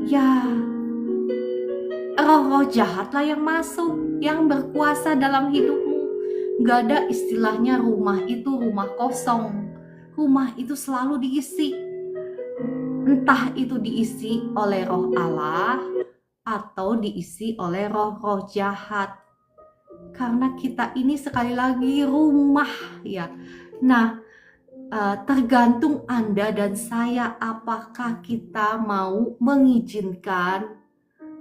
Ya, roh-roh jahatlah yang masuk, yang berkuasa dalam hidupmu. Gak ada istilahnya rumah itu rumah kosong. Rumah itu selalu diisi. Entah itu diisi oleh roh Allah atau diisi oleh roh-roh jahat. Karena kita ini sekali lagi rumah ya. Nah, tergantung Anda dan saya, apakah kita mau mengizinkan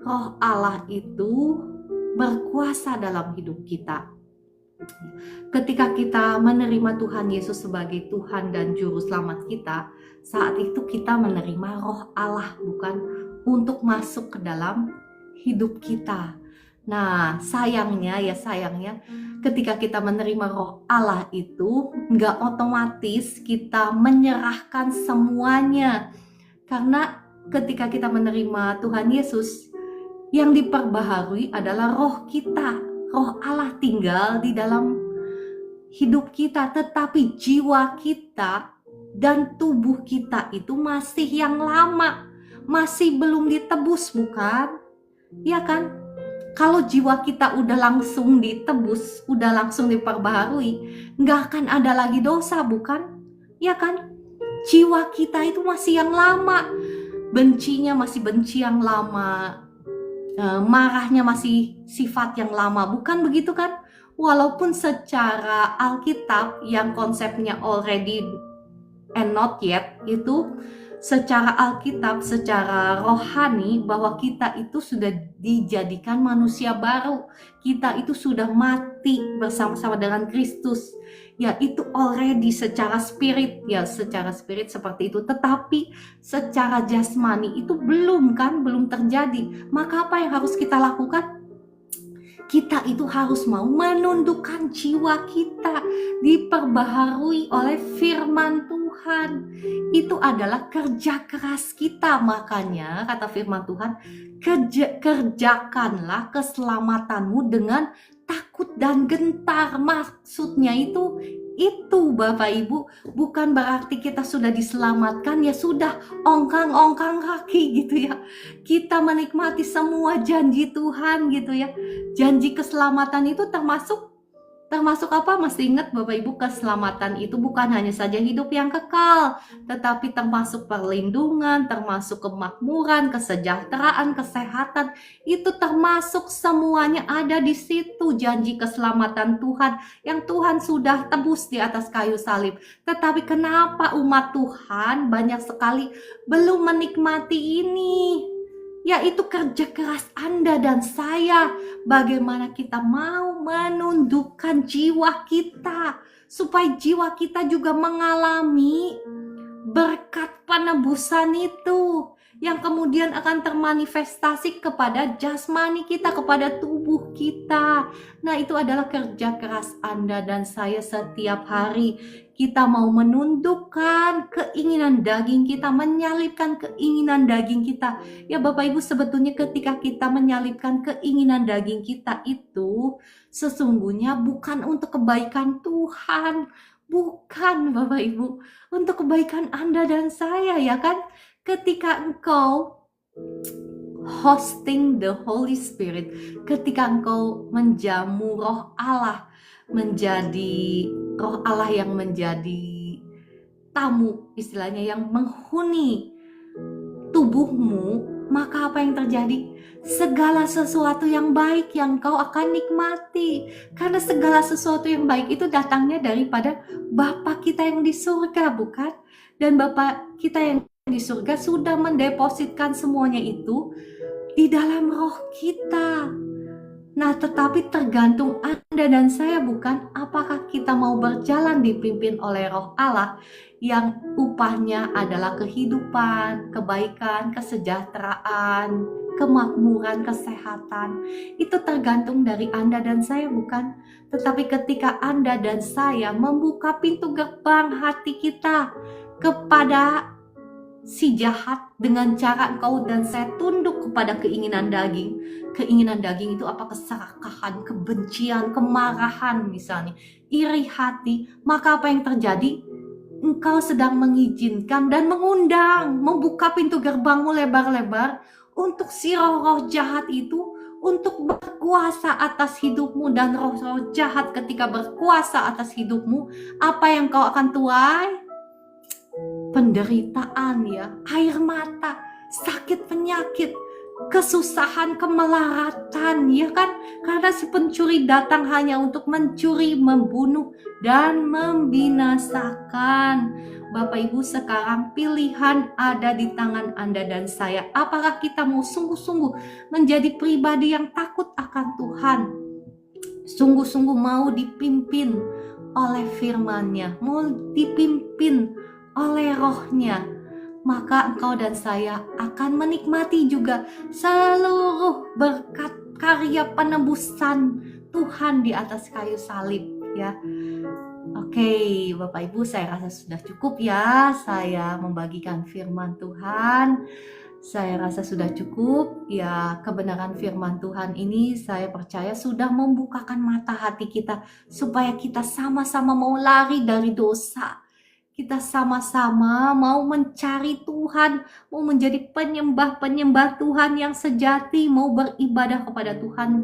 Roh Allah itu berkuasa dalam hidup kita. Ketika kita menerima Tuhan Yesus sebagai Tuhan dan Juru Selamat kita, saat itu kita menerima Roh Allah, bukan untuk masuk ke dalam hidup kita. Nah, sayangnya ketika kita menerima Roh Allah itu nggak otomatis kita menyerahkan semuanya. Karena ketika kita menerima Tuhan Yesus, yang diperbaharui adalah roh kita. Roh Allah tinggal di dalam hidup kita, tetapi jiwa kita dan tubuh kita itu masih yang lama, masih belum ditebus, bukan? Ya kan? Kalau jiwa kita udah langsung ditebus, udah langsung diperbaharui, nggak akan ada lagi dosa, bukan? Ya kan? Jiwa kita itu masih yang lama, bencinya masih benci yang lama, marahnya masih sifat yang lama, bukan begitu kan? walaupun secara Alkitab yang konsepnya already and not yet, itu secara Alkitab, secara rohani, bahwa kita itu sudah dijadikan manusia baru, kita itu sudah mati bersama-sama dengan Kristus. Ya, itu already secara spirit, ya secara spirit seperti itu. Tetapi secara jasmani itu belum terjadi. Maka apa yang harus kita lakukan? Kita itu harus mau menundukkan jiwa kita, diperbaharui oleh firman Tuhan. Itu adalah kerja keras kita. Makanya kata firman Tuhan, kerjakanlah keselamatanmu dengan takut dan gentar. Maksudnya itu Bapak Ibu, bukan berarti kita sudah diselamatkan ya sudah ongkang-ongkang kaki gitu ya. Kita menikmati semua janji Tuhan gitu ya. Janji keselamatan itu termasuk apa? Mesti ingat Bapak Ibu, keselamatan itu bukan hanya saja hidup yang kekal, tetapi termasuk perlindungan, termasuk kemakmuran, kesejahteraan, kesehatan. Itu termasuk semuanya ada di situ, janji keselamatan Tuhan yang Tuhan sudah tebus di atas kayu salib. Tetapi kenapa umat Tuhan banyak sekali belum menikmati ini? Yaitu kerja keras Anda dan saya. Bagaimana kita mau menundukkan jiwa kita, supaya jiwa kita juga mengalami berkat penebusan itu, yang kemudian akan termanifestasi kepada jasmani kita, kepada tubuh kita. Nah, itu adalah kerja keras Anda dan saya setiap hari. Kita mau menundukkan keinginan daging kita, menyalibkan keinginan daging kita. Ya Bapak Ibu, sebetulnya ketika kita menyalibkan keinginan daging kita itu sesungguhnya bukan untuk kebaikan Tuhan. Bukan Bapak Ibu, untuk kebaikan Anda dan saya, ya kan? Ketika engkau hosting the Holy Spirit, ketika engkau menjamu roh Allah, menjadi roh Allah yang menjadi tamu, istilahnya yang menghuni tubuhmu, maka apa yang terjadi? Segala sesuatu yang baik yang kau akan nikmati. Karena segala sesuatu yang baik itu datangnya daripada Bapa kita yang di surga, bukan? Dan Bapa kita yang di surga sudah mendepositkan semuanya itu di dalam roh kita. Nah, tetapi tergantung Anda dan saya, bukan? Apakah kita mau berjalan dipimpin oleh roh Allah yang upahnya adalah kehidupan, kebaikan, kesejahteraan, kemakmuran, kesehatan. Itu tergantung dari Anda dan saya, bukan? Tetapi ketika Anda dan saya membuka pintu gerbang hati kita kepada si jahat dengan cara engkau dan saya tunduk kepada keinginan daging. Keinginan daging itu apa? Keserakahan, kebencian, kemarahan misalnya, iri hati. Maka apa yang terjadi? Engkau sedang mengizinkan dan mengundang, membuka pintu gerbangmu lebar-lebar untuk si roh-roh jahat itu untuk berkuasa atas hidupmu. Dan roh-roh jahat ketika berkuasa atas hidupmu, apa yang kau akan tuai? Penderitaan, ya, air mata, sakit penyakit, kesusahan, kemelaratan, ya kan? Karena si pencuri datang hanya untuk mencuri, membunuh, dan membinasakan. Bapak Ibu, sekarang pilihan ada di tangan Anda dan saya. Apakah kita mau sungguh-sungguh menjadi pribadi yang takut akan Tuhan? Sungguh-sungguh mau dipimpin oleh firman-Nya, mau dipimpin oleh rohnya, maka engkau dan saya akan menikmati juga seluruh berkat karya penebusan Tuhan di atas kayu salib, ya. Oke, Bapak Ibu, saya rasa sudah cukup ya saya membagikan firman Tuhan. Saya rasa sudah cukup ya, kebenaran firman Tuhan ini saya percaya sudah membukakan mata hati kita supaya kita sama-sama mau lari dari dosa. Kita sama-sama mau mencari Tuhan, mau menjadi penyembah-penyembah Tuhan yang sejati, mau beribadah kepada Tuhan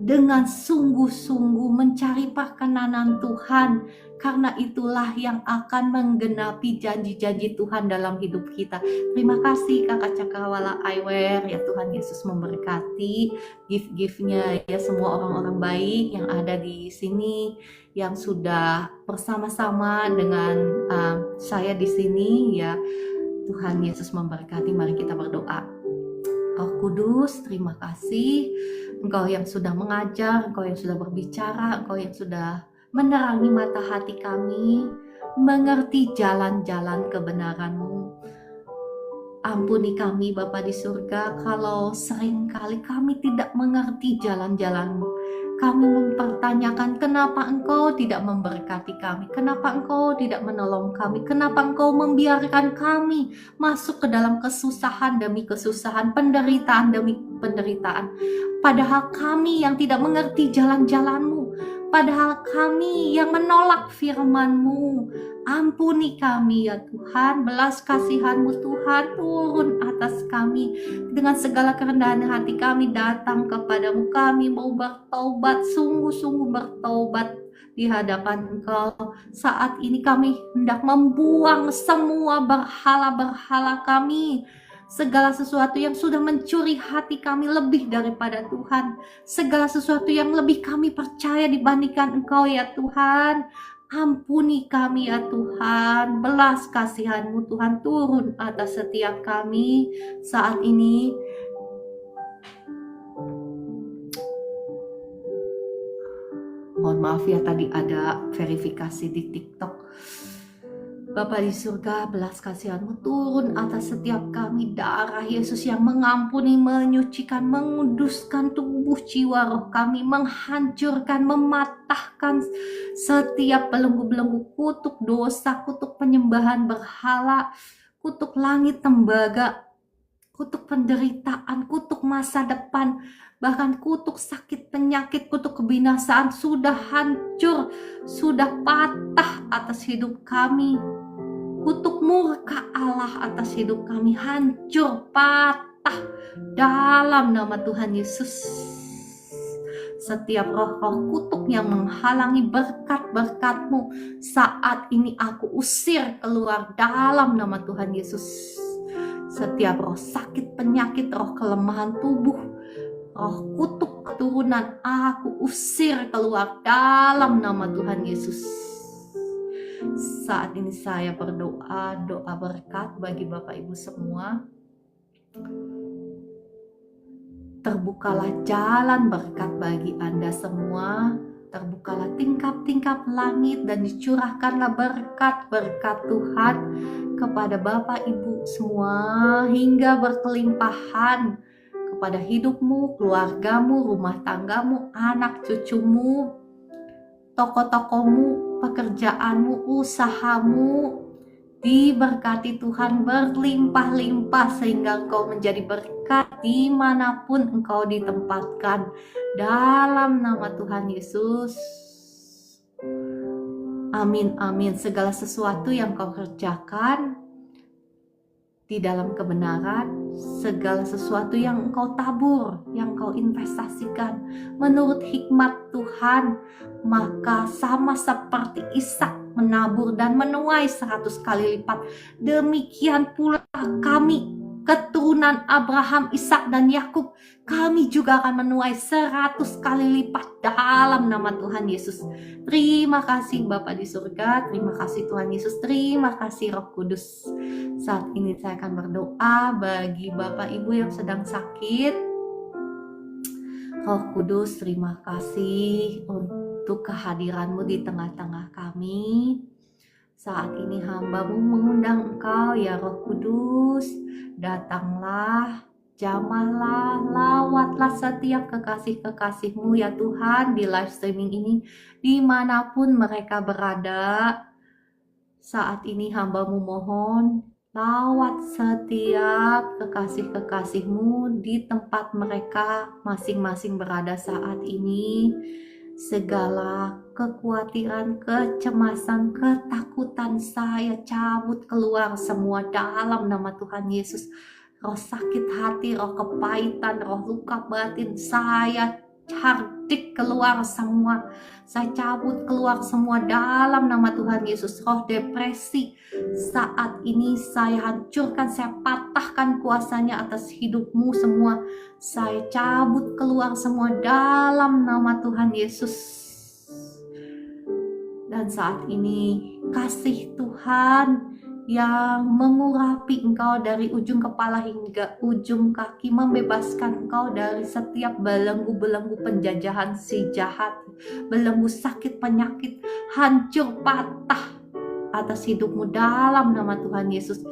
dengan sungguh-sungguh mencari perkenanan Tuhan, karena itulah yang akan menggenapi janji-janji Tuhan dalam hidup kita. Terima kasih Kakak Cakrawala Eyewear, ya Tuhan Yesus memberkati gift-giftnya ya, semua orang-orang baik yang ada di sini yang sudah bersama-sama dengan saya di sini ya. Tuhan Yesus memberkati. Mari kita berdoa. Roh Kudus, terima kasih. Engkau yang sudah mengajar, Engkau yang sudah berbicara, Engkau yang sudah menerangi mata hati kami, mengerti jalan-jalan kebenaran-Mu. Ampuni kami Bapa di surga kalau seringkali kami tidak mengerti jalan-jalan-Mu. Kami mempertanyakan kenapa Engkau tidak memberkati kami, kenapa Engkau tidak menolong kami, kenapa Engkau membiarkan kami masuk ke dalam kesusahan demi kesusahan, penderitaan demi penderitaan. Padahal kami yang tidak mengerti jalan-jalan-Mu, padahal kami yang menolak firman-Mu. Ampuni kami ya Tuhan, belas kasihan-Mu Tuhan turun atas kami. Dengan segala kerendahan hati kami datang kepadamu, kami mau bertobat, sungguh-sungguh bertobat di hadapan Engkau. Saat ini kami hendak membuang semua berhala-berhala kami, segala sesuatu yang sudah mencuri hati kami lebih daripada Tuhan, segala sesuatu yang lebih kami percaya dibandingkan Engkau ya Tuhan. Ampuni kami ya Tuhan, belas kasihan-Mu Tuhan turun atas setiap kami saat ini. Mohon maaf ya, tadi ada verifikasi di TikTok. Bapa di surga, belas kasihan-Mu turun atas setiap kami. Darah Yesus yang mengampuni, menyucikan, menguduskan tubuh jiwa roh kami, menghancurkan, mematahkan setiap belenggu-belenggu kutuk dosa, kutuk penyembahan berhala, kutuk langit tembaga, kutuk penderitaan, kutuk masa depan, bahkan kutuk sakit penyakit, kutuk kebinasaan sudah hancur, sudah patah atas hidup kami. Kutuk murka Allah atas hidup kami hancur, patah dalam nama Tuhan Yesus. Setiap roh-roh kutuk yang menghalangi berkat-berkat-Mu saat ini aku usir keluar dalam nama Tuhan Yesus. Setiap roh sakit penyakit, roh kelemahan tubuh, roh kutuk keturunan aku usir keluar dalam nama Tuhan Yesus. Saat ini saya berdoa, doa berkat bagi Bapak Ibu semua. Terbukalah jalan berkat bagi Anda semua. Terbukalah tingkap-tingkap langit dan dicurahkanlah berkat-berkat Tuhan kepada Bapak Ibu semua hingga berkelimpahan kepada hidupmu, keluargamu, rumah tanggamu, anak cucumu, toko-tokomu, pekerjaanmu, usahamu. Diberkati Tuhan berlimpah-limpah sehingga engkau menjadi berkat dimanapun engkau ditempatkan dalam nama Tuhan Yesus. Amin, amin. Segala sesuatu yang kau kerjakan di dalam kebenaran, segala sesuatu yang engkau tabur, yang kau investasikan menurut hikmat Tuhan, maka sama seperti Ishak menabur dan menuai 100 kali lipat, demikian pula kami keturunan Abraham, Ishak dan Yakub, kami juga akan menuai 100 kali lipat dalam nama Tuhan Yesus. Terima kasih Bapa di surga, terima kasih Tuhan Yesus, terima kasih Roh Kudus. Saat ini saya akan berdoa bagi Bapak Ibu yang sedang sakit. Roh Kudus, terima kasih untuk kehadiran-Mu di tengah-tengah kami. Saat ini hamba-Mu mengundang Engkau ya Roh Kudus, datanglah, jamahlah, lawatlah setiap kekasih-kekasih-Mu ya Tuhan di live streaming ini, dimanapun mereka berada. Saat ini hamba-Mu mohon, lawat setiap kekasih-kekasih-Mu di tempat mereka masing-masing berada saat ini. Segala kekhawatiran, kecemasan, ketakutan saya cabut keluar semua dalam nama Tuhan Yesus. Roh sakit hati, roh kepahitan, roh luka batin saya hardik keluar semua. Saya cabut keluar semua dalam nama Tuhan Yesus. Roh depresi saat ini saya hancurkan, saya patahkan kuasanya atas hidupmu semua. Saya cabut keluar semua dalam nama Tuhan Yesus. Dan saat ini kasih Tuhan yang mengurapi engkau dari ujung kepala hingga ujung kaki, membebaskan engkau dari setiap belenggu-belenggu penjajahan si jahat, belenggu sakit penyakit, hancur patah atas hidupmu dalam nama Tuhan Yesus.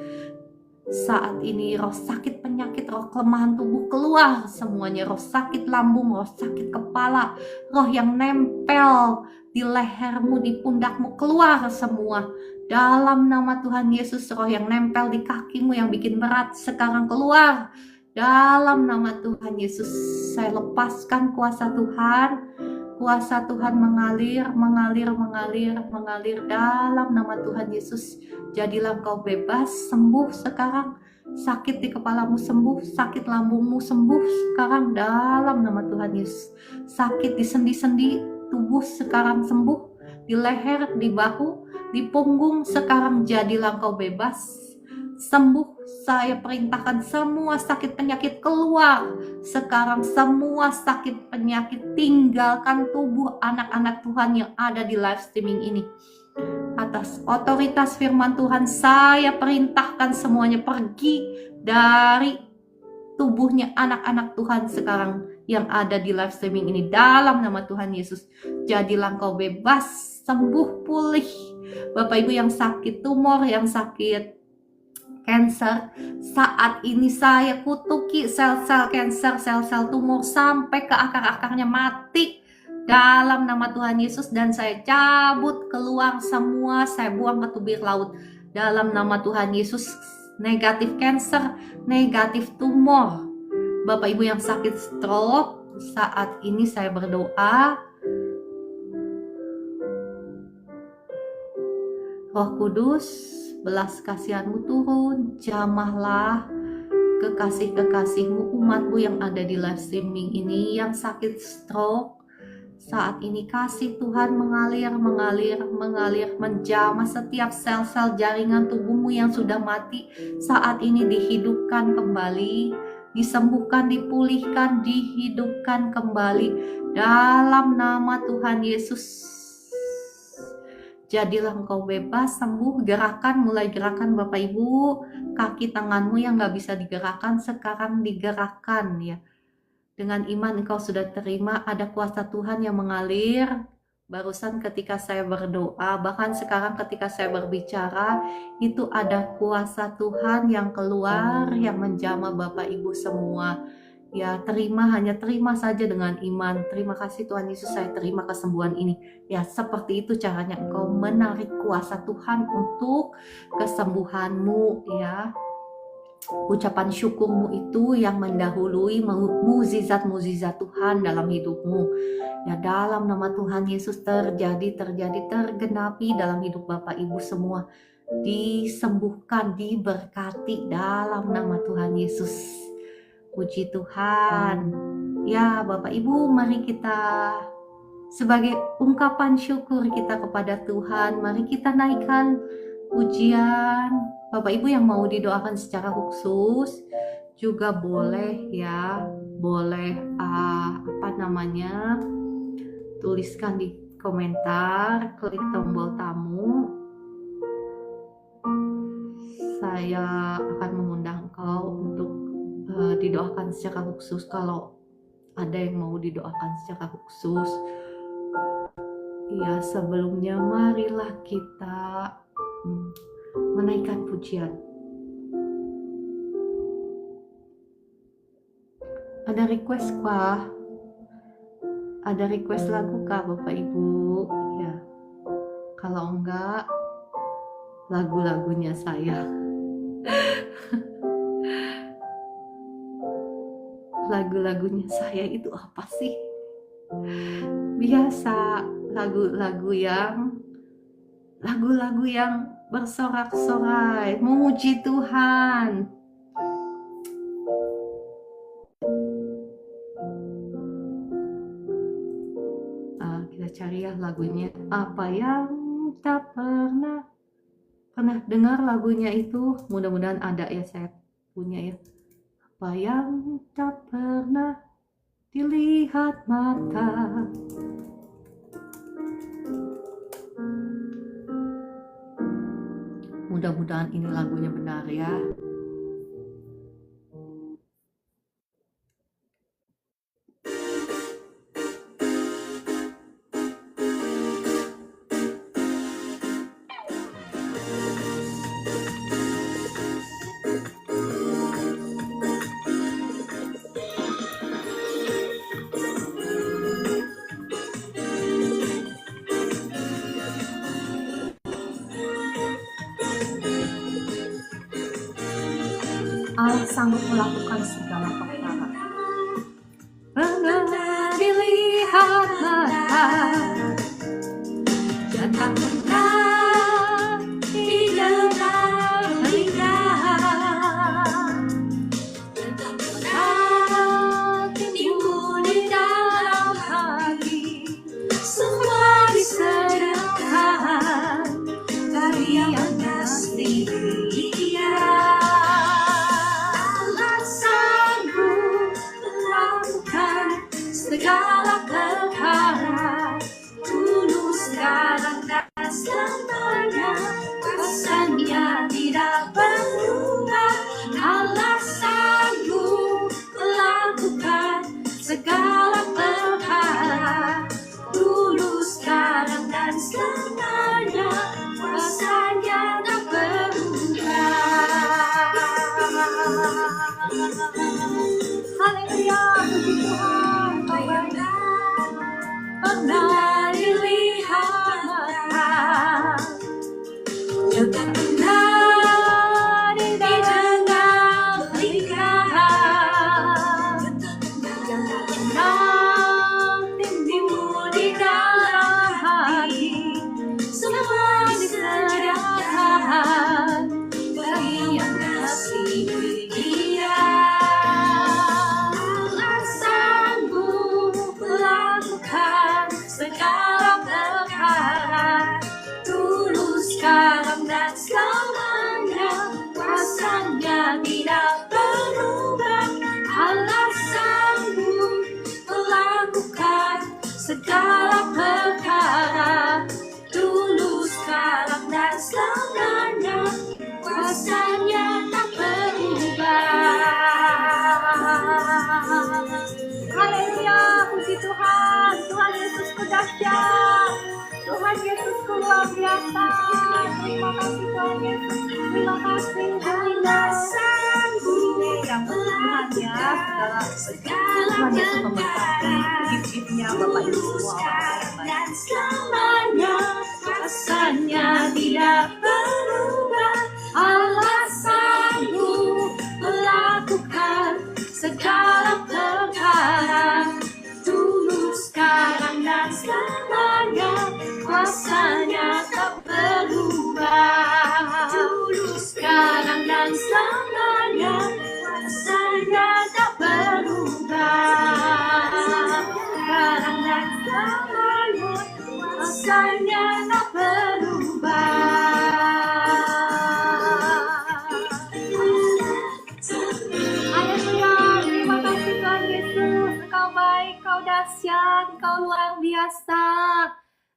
Saat ini roh sakit penyakit, roh kelemahan tubuh keluar semuanya, roh sakit lambung, roh sakit kepala, roh yang nempel di lehermu, di pundakmu, keluar semua dalam nama Tuhan Yesus. Roh yang nempel di kakimu yang bikin berat sekarang keluar dalam nama Tuhan Yesus. Saya lepaskan kuasa Tuhan. Kuasa Tuhan mengalir dalam nama Tuhan Yesus. Jadilah engkau bebas, sembuh sekarang. Sakit di kepalamu sembuh, sakit lambungmu sembuh sekarang dalam nama Tuhan Yesus. Sakit di sendi-sendi tubuh sekarang sembuh, di leher, di bahu, di punggung sekarang jadilah engkau bebas, sembuh. Saya perintahkan semua sakit penyakit keluar sekarang, semua sakit penyakit tinggalkan tubuh anak-anak Tuhan yang ada di live streaming ini. Atas otoritas firman Tuhan saya perintahkan semuanya pergi dari tubuhnya anak-anak Tuhan sekarang yang ada di live streaming ini dalam nama Tuhan Yesus. Jadilah engkau bebas, sembuh, pulih. Bapak Ibu yang sakit tumor, yang sakit cancer, saat ini saya kutuki sel-sel cancer, sel-sel tumor sampai ke akar-akarnya mati dalam nama Tuhan Yesus. Dan saya cabut keluar semua, saya buang ke tubir laut dalam nama Tuhan Yesus. Negatif cancer, negatif tumor. Bapak Ibu yang sakit stroke, saat ini saya berdoa, Roh Kudus, belas kasihanmu turun, jamahlah kekasih-kekasihmu, umatmu yang ada di live streaming ini yang sakit stroke. Saat ini kasih Tuhan mengalir, menjamah setiap sel-sel jaringan tubuhmu yang sudah mati. Saat ini dihidupkan kembali, disembuhkan, dipulihkan, dihidupkan kembali dalam nama Tuhan Yesus. Jadilah engkau bebas, sembuh, mulai gerakan Bapak Ibu, kaki tanganmu yang gak bisa digerakkan sekarang digerakkan ya. Dengan iman engkau sudah terima, ada kuasa Tuhan yang mengalir. Barusan ketika saya berdoa, bahkan sekarang ketika saya berbicara, itu ada kuasa Tuhan yang keluar, yang menjamah Bapak Ibu semua. Ya, hanya terima saja dengan iman. Terima kasih Tuhan Yesus, saya terima kesembuhan ini. Ya, seperti itu caranya engkau menarik kuasa Tuhan untuk kesembuhanmu ya. Ucapan syukurmu itu yang mendahului mukjizat-mukjizat Tuhan dalam hidupmu. Ya, dalam nama Tuhan Yesus tergenapi dalam hidup Bapak Ibu semua. Disembuhkan, diberkati dalam nama Tuhan Yesus. Puji Tuhan. Ya, Bapak Ibu, mari kita sebagai ungkapan syukur kita kepada Tuhan, mari kita naikkan pujian. Bapak Ibu yang mau didoakan secara khusus juga boleh ya, boleh tuliskan di komentar, klik tombol tamu. Saya akan mengundang kau untuk didoakan secara khusus. Kalau ada yang mau didoakan secara khusus ya, sebelumnya marilah kita menaikkan pujian. Ada request kah? Ada request lagu kah Bapak Ibu? Ya, kalau enggak, lagu-lagunya saya. Lagu-lagunya saya itu apa sih? Biasa lagu-lagu yang bersorak-sorai, memuji Tuhan. lagunya. Apa yang tak pernah dengar lagunya itu? Mudah-mudahan ada ya, saya punya ya. Apa yang tak pernah dilihat mata, mudah-mudahan ini lagunya benar ya. Allah sanggup melakukan segala perkara. Pernah dilihat mata, dan tak pernah didengar telinga, dan tak pernah timbul di dalam hati. Semua disediakan bagi yang pasti Dia. Segala perkara, dulu, sekarang, dan selamanya. Kuasa-Nya tidak berubah. Allah sanggup melakukan segala perkara, dulu, sekarang, dan selamanya. Kuasa-Nya tak berubah. Haleluya, puji Tuhan. Pernah dilihat mata, juga pernah didengar telinga, yang tak pernah timbul di dalam hati. Semua disediakan bagi yang kasih Dia. Segala perkara, dulu, sekarang, dan selamanya. Kuasa-Nya tidak berubah. Allah sanggup melakukan segala perkara, dulu, sekarang, dan selamanya. Kuasa-Nya tak berubah. Haleluya, puji Tuhan. Tuhan Yesusku dahsyat, Tuhan Yesusku luar biasa. Terima kasih Tuhan Yesus, terima kasih Allah sanggup. Yang Tuhan ya, segala Tuhan Yesus memberkati gift-giftnya Bapak Ibu semua orang yang selamanya. Kuasa-Nya tidak berubah. Allah sanggup melakukan segala perkara, dulu, sekarang, dan selamanya. Kuasa-Nya tak berubah. Dulu, sekarang, dan selamanya. Kuasa-Nya tak berubah. Sekarang dan selamanya. Kuasa-Nya tak berubah. Engkau baik, Engkau dahsyat, Engkau luar biasa.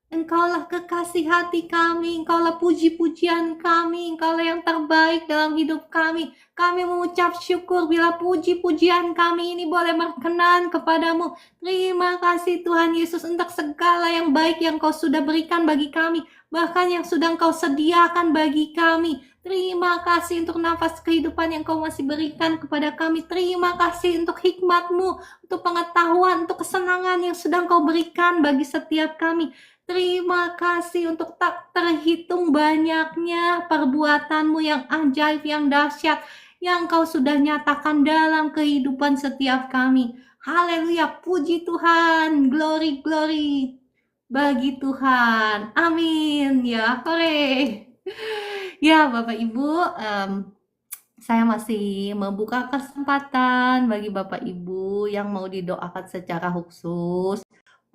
Engkaulah kekasih hati kami, Engkaulah puji-pujian kami, Engkaulah yang terbaik dalam hidup kami. Kami mengucap syukur bila puji-pujian kami ini boleh berkenan kepadamu. Terima kasih Tuhan Yesus untuk segala yang baik yang Kau sudah berikan bagi kami, bahkan yang sudah Engkau sediakan bagi kami. Terima kasih untuk nafas kehidupan yang Kau masih berikan kepada kami. Terima kasih untuk hikmat-Mu, untuk pengetahuan, untuk kesenangan yang sedang Kau berikan bagi setiap kami. Terima kasih untuk tak terhitung banyaknya perbuatan-Mu yang ajaib, yang dahsyat, yang Kau sudah nyatakan dalam kehidupan setiap kami. Haleluya, puji Tuhan, glory, glory bagi Tuhan. Amin. Ya, hore. Ya, Bapak Ibu, saya masih membuka kesempatan bagi Bapak Ibu yang mau didoakan secara khusus.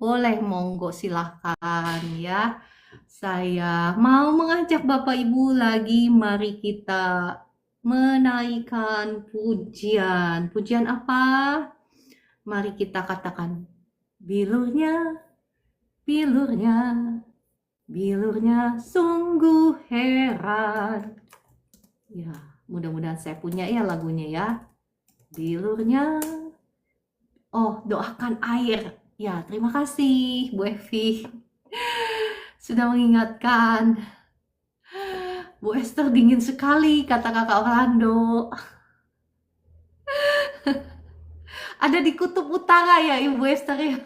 Boleh, monggo silahkan ya. Saya mau mengajak Bapak Ibu lagi, mari kita menaikkan pujian. Pujian apa? Mari kita katakan, bilurnya, bilurnya, bilurnya sungguh heran. Ya, mudah-mudahan saya punya ya lagunya ya. Bilurnya, oh doakan air. Ya, terima kasih Bu Evi sudah mengingatkan. Bu Esther dingin sekali, kata kakak Orlando. Ada di kutub utara ya Ibu Esther ya?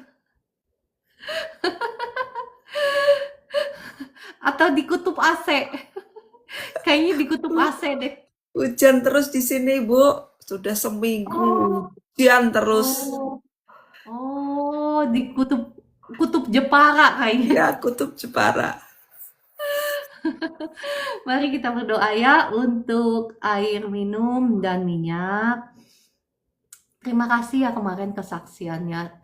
Atau di kutub AC? Kayaknya di kutub AC deh. Hujan terus di sini, Bu. Sudah seminggu. Oh, Hujan terus. oh, di kutub Jepara kayaknya. Ya, kutub Jepara. Mari kita berdoa ya untuk air minum dan minyak. Terima kasih ya kemarin kesaksiannya.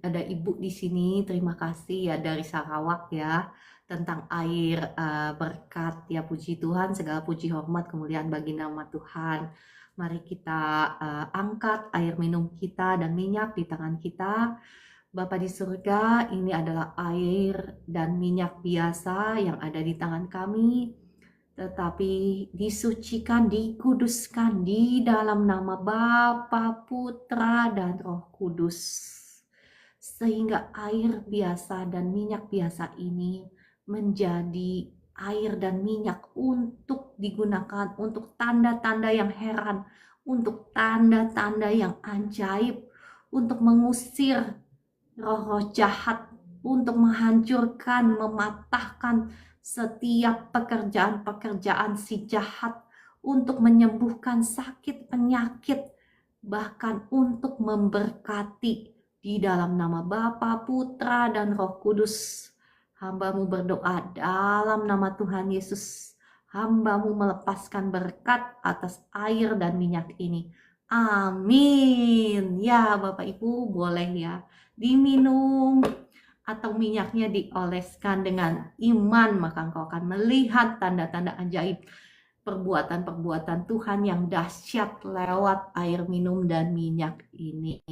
Ada ibu di sini, terima kasih ya dari Sarawak ya tentang air berkat ya, puji Tuhan, segala puji hormat kemuliaan bagi nama Tuhan. Mari kita angkat air minum kita dan minyak di tangan kita. Bapa di surga, ini adalah air dan minyak biasa yang ada di tangan kami, tetapi disucikan, dikuduskan di dalam nama Bapa, Putra, dan Roh Kudus. Sehingga air biasa dan minyak biasa ini menjadi air dan minyak untuk digunakan untuk tanda-tanda yang heran, untuk tanda-tanda yang ajaib, untuk mengusir roh-roh jahat, untuk menghancurkan, mematahkan setiap pekerjaan-pekerjaan si jahat, untuk menyembuhkan sakit penyakit, bahkan untuk memberkati. Di dalam nama Bapa, Putra, dan Roh Kudus, hamba-Mu berdoa dalam nama Tuhan Yesus. Hamba-Mu melepaskan berkat atas air dan minyak ini. Amin. Ya Bapak Ibu boleh ya diminum atau minyaknya dioleskan dengan iman, maka engkau akan melihat tanda-tanda ajaib, perbuatan-perbuatan Tuhan yang dahsyat lewat air minum dan minyak ini.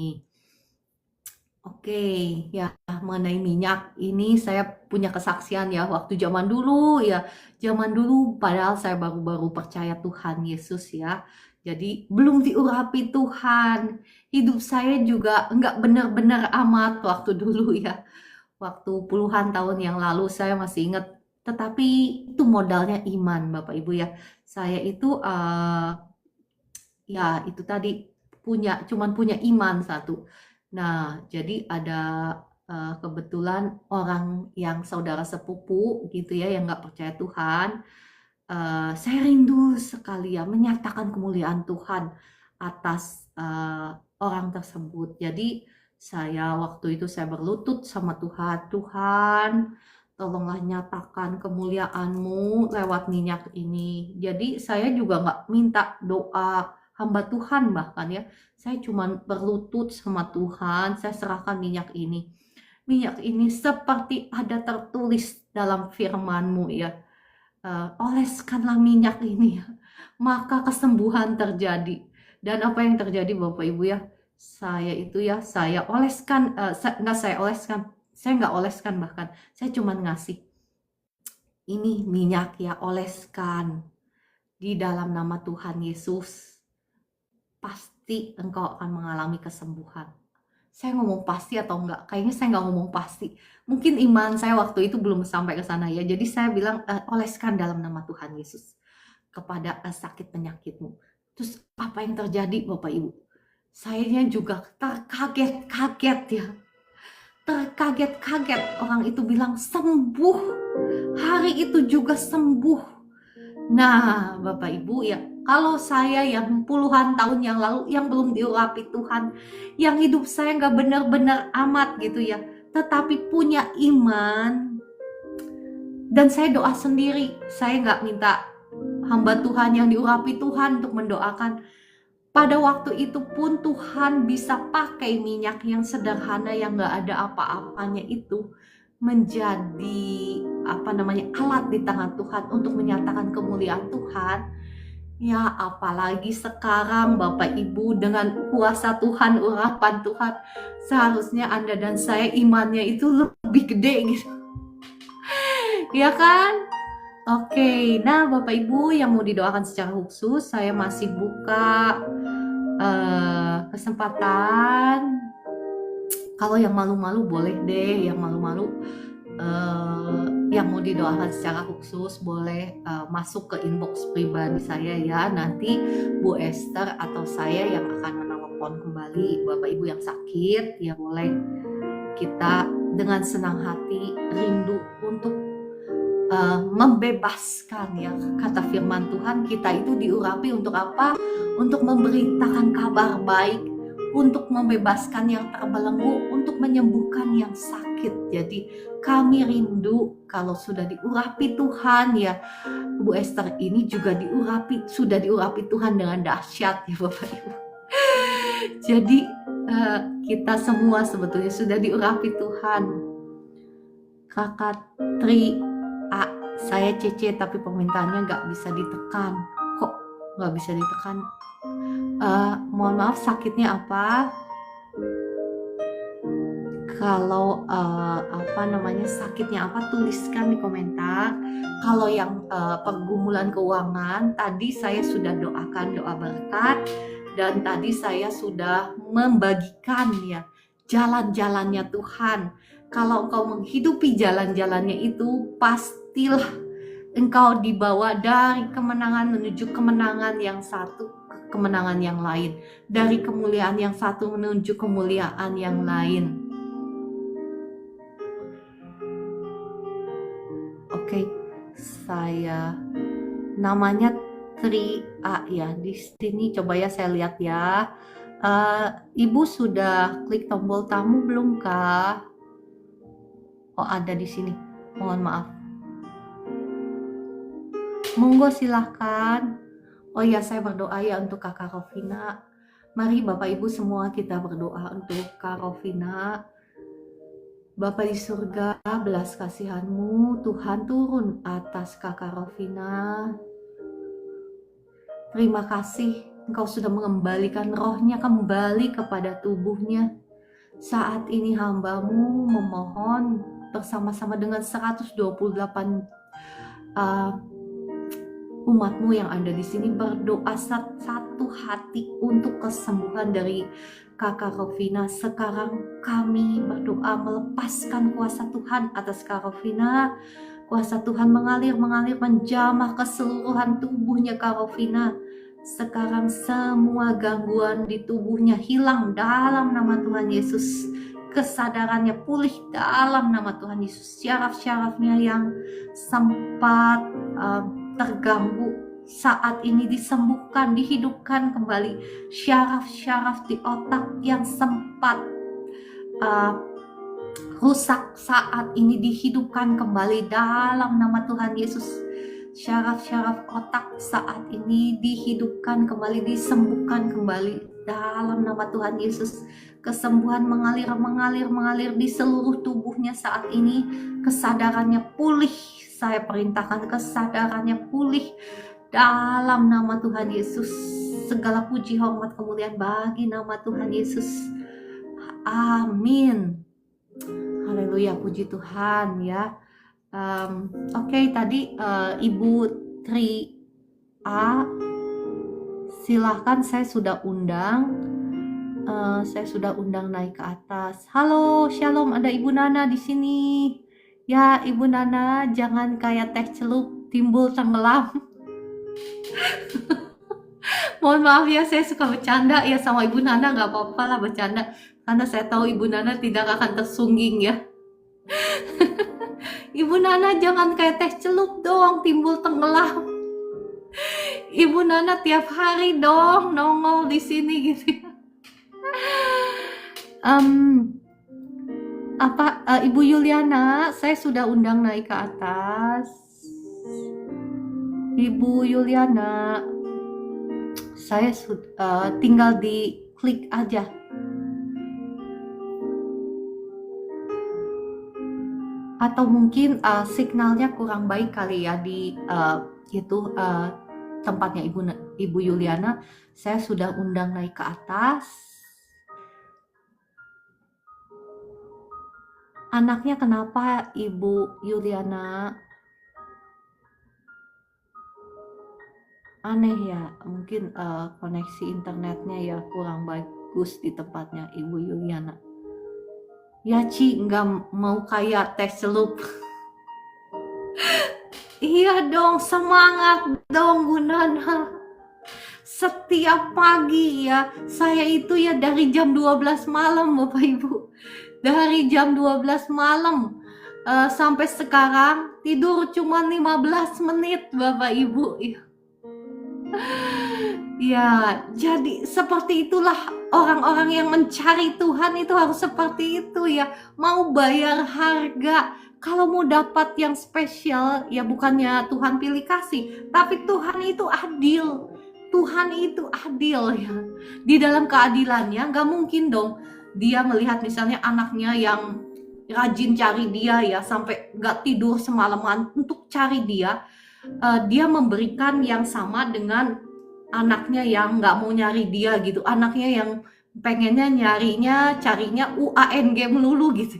Oke, ya mengenai minyak ini saya punya kesaksian ya waktu zaman dulu padahal saya baru-baru percaya Tuhan Yesus ya. Jadi belum diurapi Tuhan. Hidup saya juga enggak benar-benar amat waktu dulu ya. Waktu puluhan tahun yang lalu saya masih ingat. Tetapi itu modalnya iman Bapak Ibu ya. Saya itu ya itu tadi cuman punya iman satu. Nah, jadi ada kebetulan orang yang saudara sepupu gitu ya yang nggak percaya Tuhan. Saya rindu sekali ya menyatakan kemuliaan Tuhan atas orang tersebut. Jadi waktu itu saya berlutut sama Tuhan. Tuhan, tolonglah nyatakan kemuliaan-Mu lewat minyak ini. Jadi saya juga nggak minta doa hamba Tuhan bahkan ya. Saya cuma berlutut sama Tuhan, saya serahkan minyak ini. Minyak ini seperti ada tertulis dalam firman-Mu ya. Oleskanlah minyak ini ya. Maka kesembuhan terjadi. Dan apa yang terjadi Bapak Ibu ya? Saya oleskan, saya nggak oleskan bahkan. Saya cuma ngasih. Ini minyak ya, oleskan di dalam nama Tuhan Yesus. Pasti engkau akan mengalami kesembuhan. Saya ngomong pasti atau enggak? Kayaknya saya nggak ngomong pasti. Mungkin iman saya waktu itu belum sampai ke sana ya. Jadi saya bilang oleskan dalam nama Tuhan Yesus kepada sakit penyakitmu. Terus apa yang terjadi Bapak Ibu? Saya juga terkaget-kaget ya. Terkaget-kaget, orang itu bilang sembuh. Hari itu juga sembuh. Nah, Bapak Ibu ya, kalau saya yang puluhan tahun yang lalu yang belum diurapi Tuhan, yang hidup saya nggak benar-benar amat gitu ya, tetapi punya iman, dan saya doa sendiri, saya nggak minta hamba Tuhan yang diurapi Tuhan untuk mendoakan. pada waktu itu pun Tuhan bisa pakai minyak yang sederhana yang gak ada apa-apanya itu menjadi alat di tangan Tuhan untuk menyatakan kemuliaan Tuhan. Ya apalagi sekarang Bapak Ibu dengan kuasa Tuhan, urapan Tuhan, seharusnya Anda dan saya imannya itu lebih gede gitu. Ya kan? Oke, nah Bapak Ibu yang mau didoakan secara khusus, saya masih buka kesempatan. Kalau yang malu-malu boleh deh, yang malu-malu yang mau didoakan secara khusus boleh masuk ke inbox pribadi saya ya. Nanti Bu Esther atau saya yang akan menelepon kembali. Bapak Ibu yang sakit ya boleh, kita dengan senang hati rindu untuk membebaskan ya. Kata firman Tuhan, kita itu diurapi untuk apa? Untuk memberitakan kabar baik, untuk membebaskan yang terbelenggu, untuk menyembuhkan yang sakit. Jadi kami rindu kalau sudah diurapi Tuhan ya. Bu Esther ini juga sudah diurapi Tuhan dengan dahsyat ya Bapak Ibu. Jadi kita semua sebetulnya sudah diurapi Tuhan. Kakak Tri A, saya CC tapi permintaannya nggak bisa ditekan. Kok nggak bisa ditekan? Mohon maaf, sakitnya apa? Kalau sakitnya apa, tuliskan di komentar. Kalau yang pergumulan keuangan, tadi saya sudah doakan doa berkat, dan tadi saya sudah membagikan ya jalan-jalannya Tuhan. Kalau engkau menghidupi jalan-jalannya itu, pastilah engkau dibawa dari kemenangan menuju kemenangan yang satu ke kemenangan yang lain, dari kemuliaan yang satu menuju kemuliaan yang lain. Oke, saya namanya Tri A ya di sini. Coba ya saya lihat ya. Ibu sudah klik tombol tamu belum kah? Oh ada di sini. Mohon maaf. Monggo silahkan. Oh ya, saya berdoa ya untuk Kakak Rovina. Mari Bapak Ibu semua kita berdoa untuk Kak Rovina. Bapak di surga, belas kasihan-Mu Tuhan turun atas Kakak Rovina. Terima kasih Engkau sudah mengembalikan rohnya kembali kepada tubuhnya. Saat ini hamba-Mu memohon bersama-sama dengan 128 umat-Mu yang ada di sini, berdoa satu hati untuk kesembuhan dari Kakak Rovina. Sekarang kami berdoa melepaskan kuasa Tuhan atas Kak Rovina. Kuasa Tuhan mengalir menjamah keseluruhan tubuhnya Kak Rovina. Sekarang semua gangguan di tubuhnya hilang dalam nama Tuhan Yesus. Kesadarannya pulih dalam nama Tuhan Yesus. Syaraf-syarafnya yang sempat terganggu saat ini disembuhkan, dihidupkan kembali. Syaraf-syaraf di otak yang sempat rusak saat ini dihidupkan kembali dalam nama Tuhan Yesus. Syaraf-syaraf otak saat ini dihidupkan kembali, disembuhkan kembali dalam nama Tuhan Yesus. Kesembuhan mengalir di seluruh tubuhnya saat ini. Kesadarannya pulih. Saya perintahkan kesadarannya pulih dalam nama Tuhan Yesus. Segala puji, hormat, kemuliaan bagi nama Tuhan Yesus. Amin. Haleluya, puji Tuhan ya. Oke, tadi Ibu Tri A, silahkan, saya sudah undang. Naik ke atas. Halo, shalom, ada Ibu Nana di sini. Ya, Ibu Nana, jangan kayak teh celup timbul tenggelam. Mohon maaf ya, saya suka bercanda ya sama Ibu Nana, nggak apa-apa lah bercanda. Karena saya tahu Ibu Nana tidak akan tersungging ya. Ibu Nana jangan kayak teh celup dong, timbul tenggelam. Ibu Nana tiap hari dong nongol di sini gitu. Ibu Yuliana, saya sudah undang naik ke atas. Ibu Yuliana, saya tinggal di klik aja. Atau mungkin signalnya kurang baik kali ya di tempatnya Ibu Yuliana. Saya sudah undang naik ke atas. Anaknya kenapa, Ibu Yuliana? Aneh ya, mungkin koneksi internetnya ya kurang bagus di tempatnya Ibu Yuliana. Ya Ci, nggak mau kayak tes celup. Iya dong, semangat dong Bu Nana. Setiap pagi ya, saya itu ya dari jam 12 malam Bapak Ibu. Dari jam 12 malam sampai sekarang tidur cuma 15 menit Bapak Ibu. Ya, jadi seperti itulah orang-orang yang mencari Tuhan itu harus seperti itu ya. Mau bayar harga. Kalau mau dapat yang spesial, ya bukannya Tuhan pilih kasih, tapi Tuhan itu adil. Tuhan itu adil ya. Di dalam keadilannya gak mungkin dong dia melihat misalnya anaknya yang rajin cari dia ya, sampai gak tidur semalaman untuk cari dia. Dia memberikan yang sama dengan anaknya yang gak mau nyari dia gitu. Anaknya yang pengennya carinya UANG melulu gitu.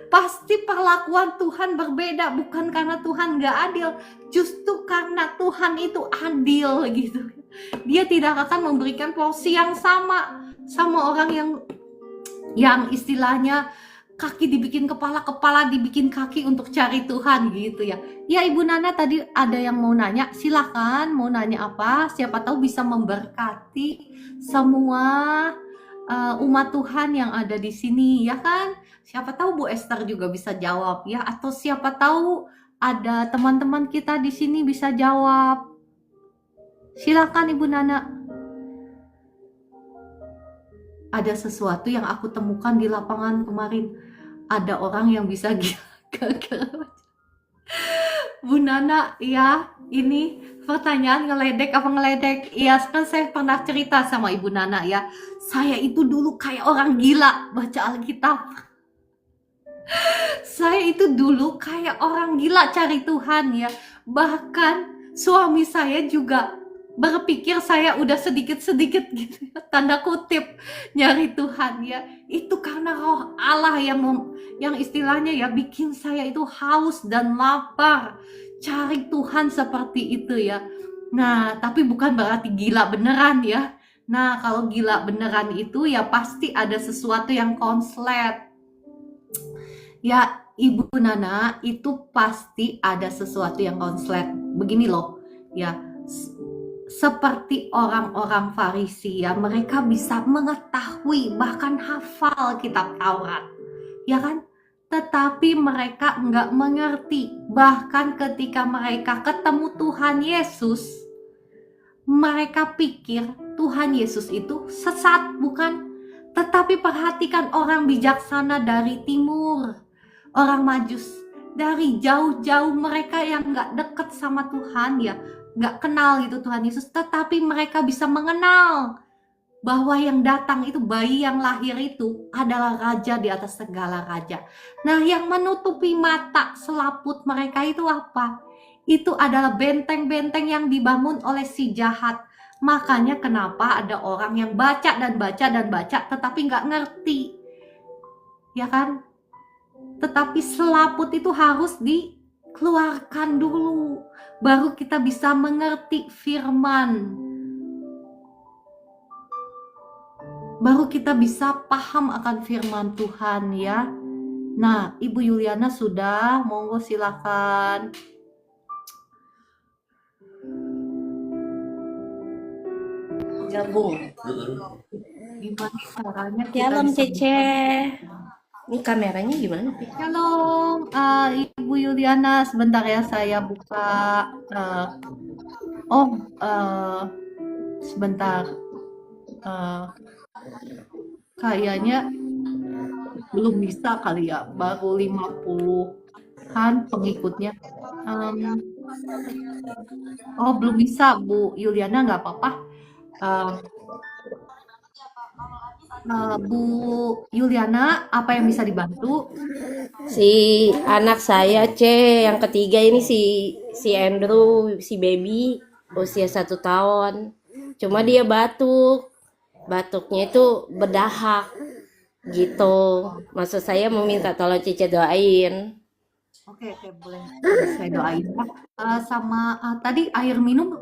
Pasti perlakuan Tuhan berbeda, bukan karena Tuhan gak adil, justru karena Tuhan itu adil gitu. Dia tidak akan memberikan porsi yang sama orang yang istilahnya kaki dibikin kepala, kepala dibikin kaki untuk cari Tuhan gitu ya. Ya Ibu Nana tadi ada yang mau nanya, silakan mau nanya apa, siapa tahu bisa memberkati semua umat Tuhan yang ada di sini ya kan. Siapa tahu Bu Esther juga bisa jawab ya, atau siapa tahu ada teman-teman kita di sini bisa jawab. Silakan Ibu Nana. Ada sesuatu yang aku temukan di lapangan kemarin. Ada orang yang bisa gila. Bu Nana, ya ini pertanyaan ngeledek apa ngeledek? Iya, kan saya pernah cerita sama Ibu Nana ya. Saya itu dulu kayak orang gila baca Alkitab. Saya itu dulu kayak orang gila cari Tuhan ya. Bahkan suami saya juga berpikir saya udah sedikit-sedikit gitu ya, tanda kutip nyari Tuhan ya. Itu karena roh Allah yang istilahnya ya bikin saya itu haus dan lapar cari Tuhan seperti itu ya. Nah, tapi bukan berarti gila beneran ya. Nah, kalau gila beneran itu ya pasti ada sesuatu yang konslet. Ya, Ibu Nana, itu pasti ada sesuatu yang konslet. Begini loh, ya. Seperti orang-orang Farisi ya, mereka bisa mengetahui bahkan hafal kitab Taurat. Ya kan? Tetapi mereka nggak mengerti. Bahkan ketika mereka ketemu Tuhan Yesus, mereka pikir Tuhan Yesus itu sesat, bukan? Tetapi perhatikan orang bijaksana dari timur, orang Majus, dari jauh-jauh mereka yang gak deket sama Tuhan ya, gak kenal gitu Tuhan Yesus, tetapi mereka bisa mengenal bahwa yang datang itu, bayi yang lahir itu adalah raja di atas segala raja. Nah, yang menutupi mata selaput mereka itu apa? Itu adalah benteng-benteng yang dibangun oleh si jahat. Makanya kenapa ada orang yang baca dan baca tetapi gak ngerti, ya kan? Tetapi selaput itu harus dikeluarkan dulu, baru kita bisa mengerti firman, baru kita bisa paham akan firman Tuhan ya. Nah, Ibu Yuliana sudah, monggo silakan. Gabung. Gimana caranya kita Shalom bisa Cece. Ini kameranya gimana? Shalom, Ibu Yuliana, sebentar ya saya buka. Sebentar. Kayaknya belum bisa kali ya, baru 50-an pengikutnya. Oh, belum bisa, Bu Yuliana, nggak apa-apa. Eh, Bu Yuliana, apa yang bisa dibantu? Si anak saya C yang ketiga ini si Andrew, si baby usia 1 tahun. Cuma dia batuk, batuknya itu berdahak gitu. Maksud saya mau minta tolong Cice doain. Oke, oke, boleh saya doain ya. Tadi air minum,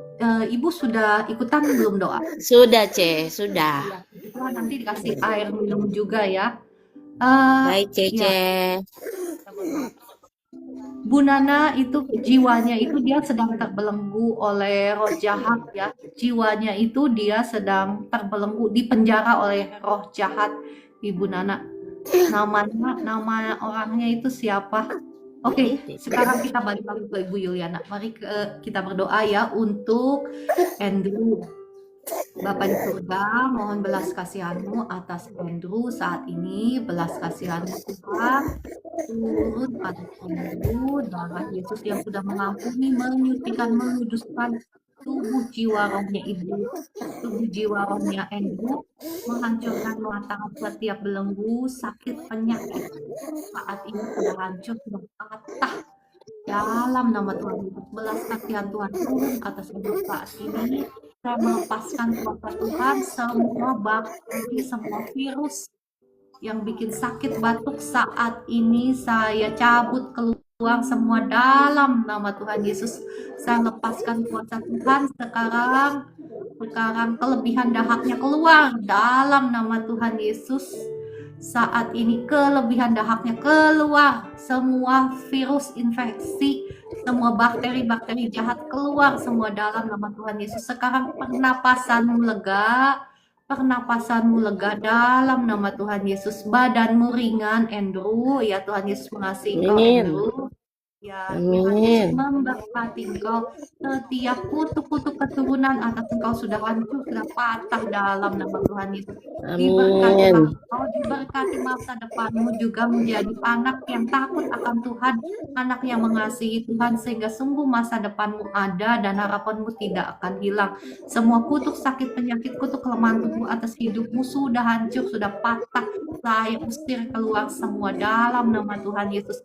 Ibu sudah ikutan belum doa? Sudah C, sudah. Ya, puji Tuhan, nanti dikasih air minum juga ya. Eh, Baik ya, Cece. kita berdoa. Bu Nana itu jiwanya itu dia sedang terbelenggu oleh roh jahat ya. Jiwanya itu dia sedang terbelenggu di penjara oleh roh jahat, Ibu Nana. Nama orangnya itu siapa? Oke, sekarang kita balik lagi ke Ibu Yuliana. Mari kita berdoa ya untuk Andrew. Bapa di surga, mohon belas kasihan-Mu atas Andrew saat ini. Belas kasihan-Mu Tuhan turun pada Andrew, darah Yesus yang sudah mengampuni, menyucikan, menguduskan tubuh jiwa rohnya Ibu, tubuh jiwa rohnya Andrew, menghancurkan mengatakan setiap belenggu, sakit, penyakit saat ini sudah hancur, sudah patah dalam nama Tuhan Yesus. Belas kasihan Tuhan turun atas hidup saat ini. Saya melepaskan kuasa Tuhan semua bakteri, semua virus yang bikin sakit batuk saat ini saya cabut keluar semua dalam nama Tuhan Yesus. Saya lepaskan kuasa Tuhan sekarang kelebihan dahaknya keluar dalam nama Tuhan Yesus. Saat ini kelebihan dahaknya keluar, semua virus infeksi, semua bakteri-bakteri jahat keluar semua dalam nama Tuhan Yesus. Sekarang pernapasanmu lega dalam nama Tuhan Yesus. Badanmu ringan, Andrew. Ya, Tuhan Yesus mengasihi kau, Amin. Andrew. Ya, Tuhan Yesus Amin. memberkati engkau. Setiap kutuk-kutuk keturunan atas engkau sudah hancur, sudah patah dalam nama Tuhan Yesus. Diberkatilah Amin. engkau, diberkati masa depanmu juga menjadi anak yang takut akan Tuhan, anak yang mengasihi Tuhan, sehingga sungguh masa depanmu ada dan harapanmu tidak akan hilang. Semua kutuk, sakit, penyakit, kutuk kelemahan tubuh atas hidupmu sudah hancur, sudah patah. Saya usir keluar semua dalam nama Tuhan Yesus.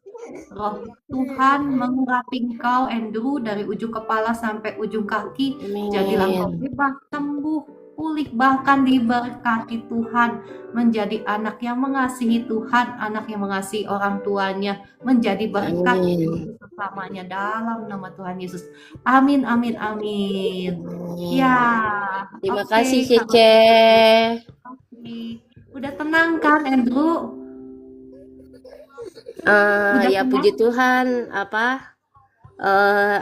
Roh Tuhan mengurapi engkau, Andrew, dari ujung kepala sampai ujung kaki. Jadilah engkau Amin. bebas, sembuh, pulih, bahkan diberkati Tuhan. Menjadi anak yang mengasihi Tuhan, anak yang mengasihi orang tuanya. Menjadi berkat Amin. selamanya dalam nama Tuhan Yesus. Amin, amin, amin. Amin. Ya, Terima oke, kasih kalau Cece. oke. Udah tenang kan, Andrew? Udah Ya tenang? puji Tuhan,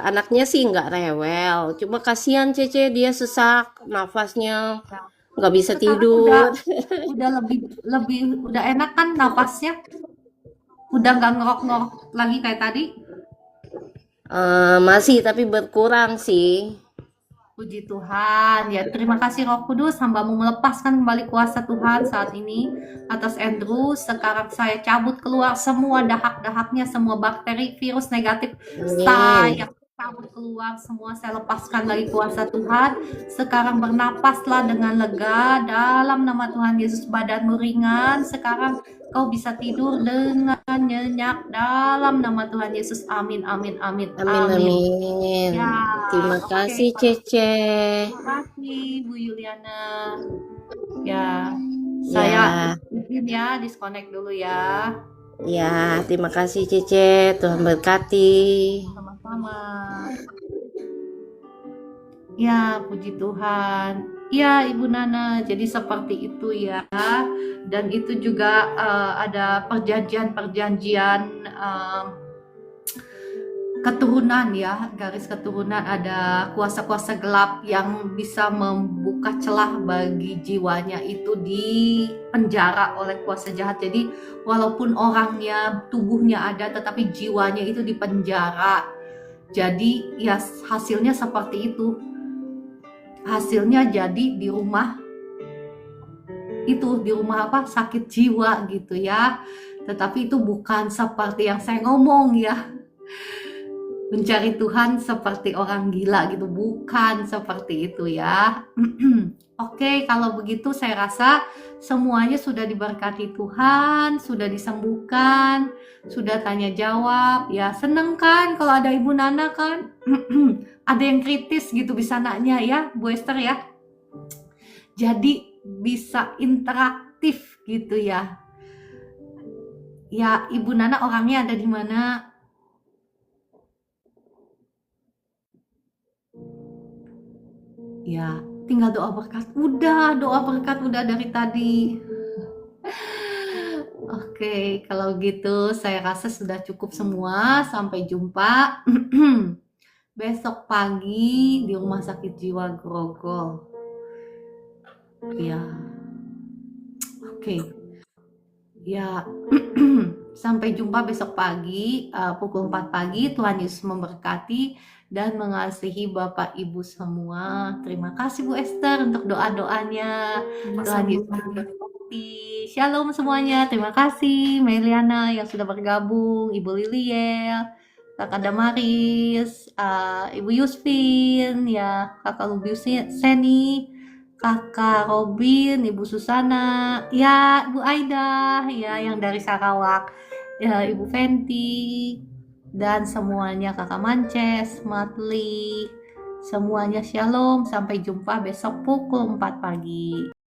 anaknya sih nggak rewel, cuma kasihan Cece dia sesak nafasnya, Ya. nggak bisa Sekarang tidur. udah lebih udah enak kan napasnya? Udah nggak ngorok-ngorok lagi kayak tadi? Masih tapi berkurang sih. Puji Tuhan. Ya, terima kasih Roh Kudus, hamba-Mu melepaskan kembali kuasa Tuhan saat ini atas Andrew. Sekarang saya cabut keluar semua dahak-dahaknya, semua bakteri, virus negatif. Saya Amin. cabut keluar semua, saya lepaskan lagi kuasa Tuhan. Sekarang bernapaslah dengan lega dalam nama Tuhan Yesus. Badanmu ringan, sekarang kau bisa tidur dengan nyenyak dalam nama Tuhan Yesus. Amin, amin, amin, Amin, amin. amin. Ya, Terima oke. kasih Cece. Terima kasih Bu Yuliana. Ya, Ya, saya izin ya, disconnect dulu ya. ya, terima kasih Cece. Tuhan berkati. Sama-sama. Ya, puji Tuhan. Ya, Ibu Nana, jadi seperti itu ya. Dan itu juga ada perjanjian-perjanjian keturunan ya, garis keturunan, ada kuasa-kuasa gelap yang bisa membuka celah bagi jiwanya itu di penjara oleh kuasa jahat. Jadi walaupun orangnya, tubuhnya ada, tetapi jiwanya itu di penjara. Jadi ya hasilnya seperti itu. Hasilnya jadi di rumah itu, di rumah apa? Sakit jiwa gitu ya. Tetapi itu bukan seperti yang saya ngomong ya. mencari Tuhan seperti orang gila gitu, bukan seperti itu ya. Oke, kalau begitu saya rasa semuanya sudah diberkati Tuhan, sudah disembuhkan, sudah tanya jawab. Ya, seneng kan kalau ada Ibu Nana kan? Ada yang kritis gitu bisa nanya ya, Bu Esther ya. Jadi bisa interaktif gitu ya. Ya, Ibu Nana orangnya ada di mana? Ya, tinggal doa berkat. Udah, doa berkat udah dari tadi. Oke, kalau gitu saya rasa sudah cukup semua. Sampai jumpa besok pagi di Rumah Sakit Jiwa Grogol. Ya, oke. Ya, sampai jumpa besok pagi pukul 4 pagi. Tuhan Yesus memberkati dan mengasihi Bapak Ibu semua. Terima kasih Bu Esther untuk doa-doanya. Tuhan Yesus memberkati. Shalom semuanya. Terima kasih Meliana yang sudah bergabung, Ibu Liliel, Kakak Damaris, Ibu Yusfin, ya Kakak Lubius Seni, Kakak Robin, Ibu Susana, ya Ibu Aida, ya yang dari Sarawak, ya Ibu Fenty, dan semuanya Kakak Mances, Matli, semuanya shalom, sampai jumpa besok pukul 4 pagi.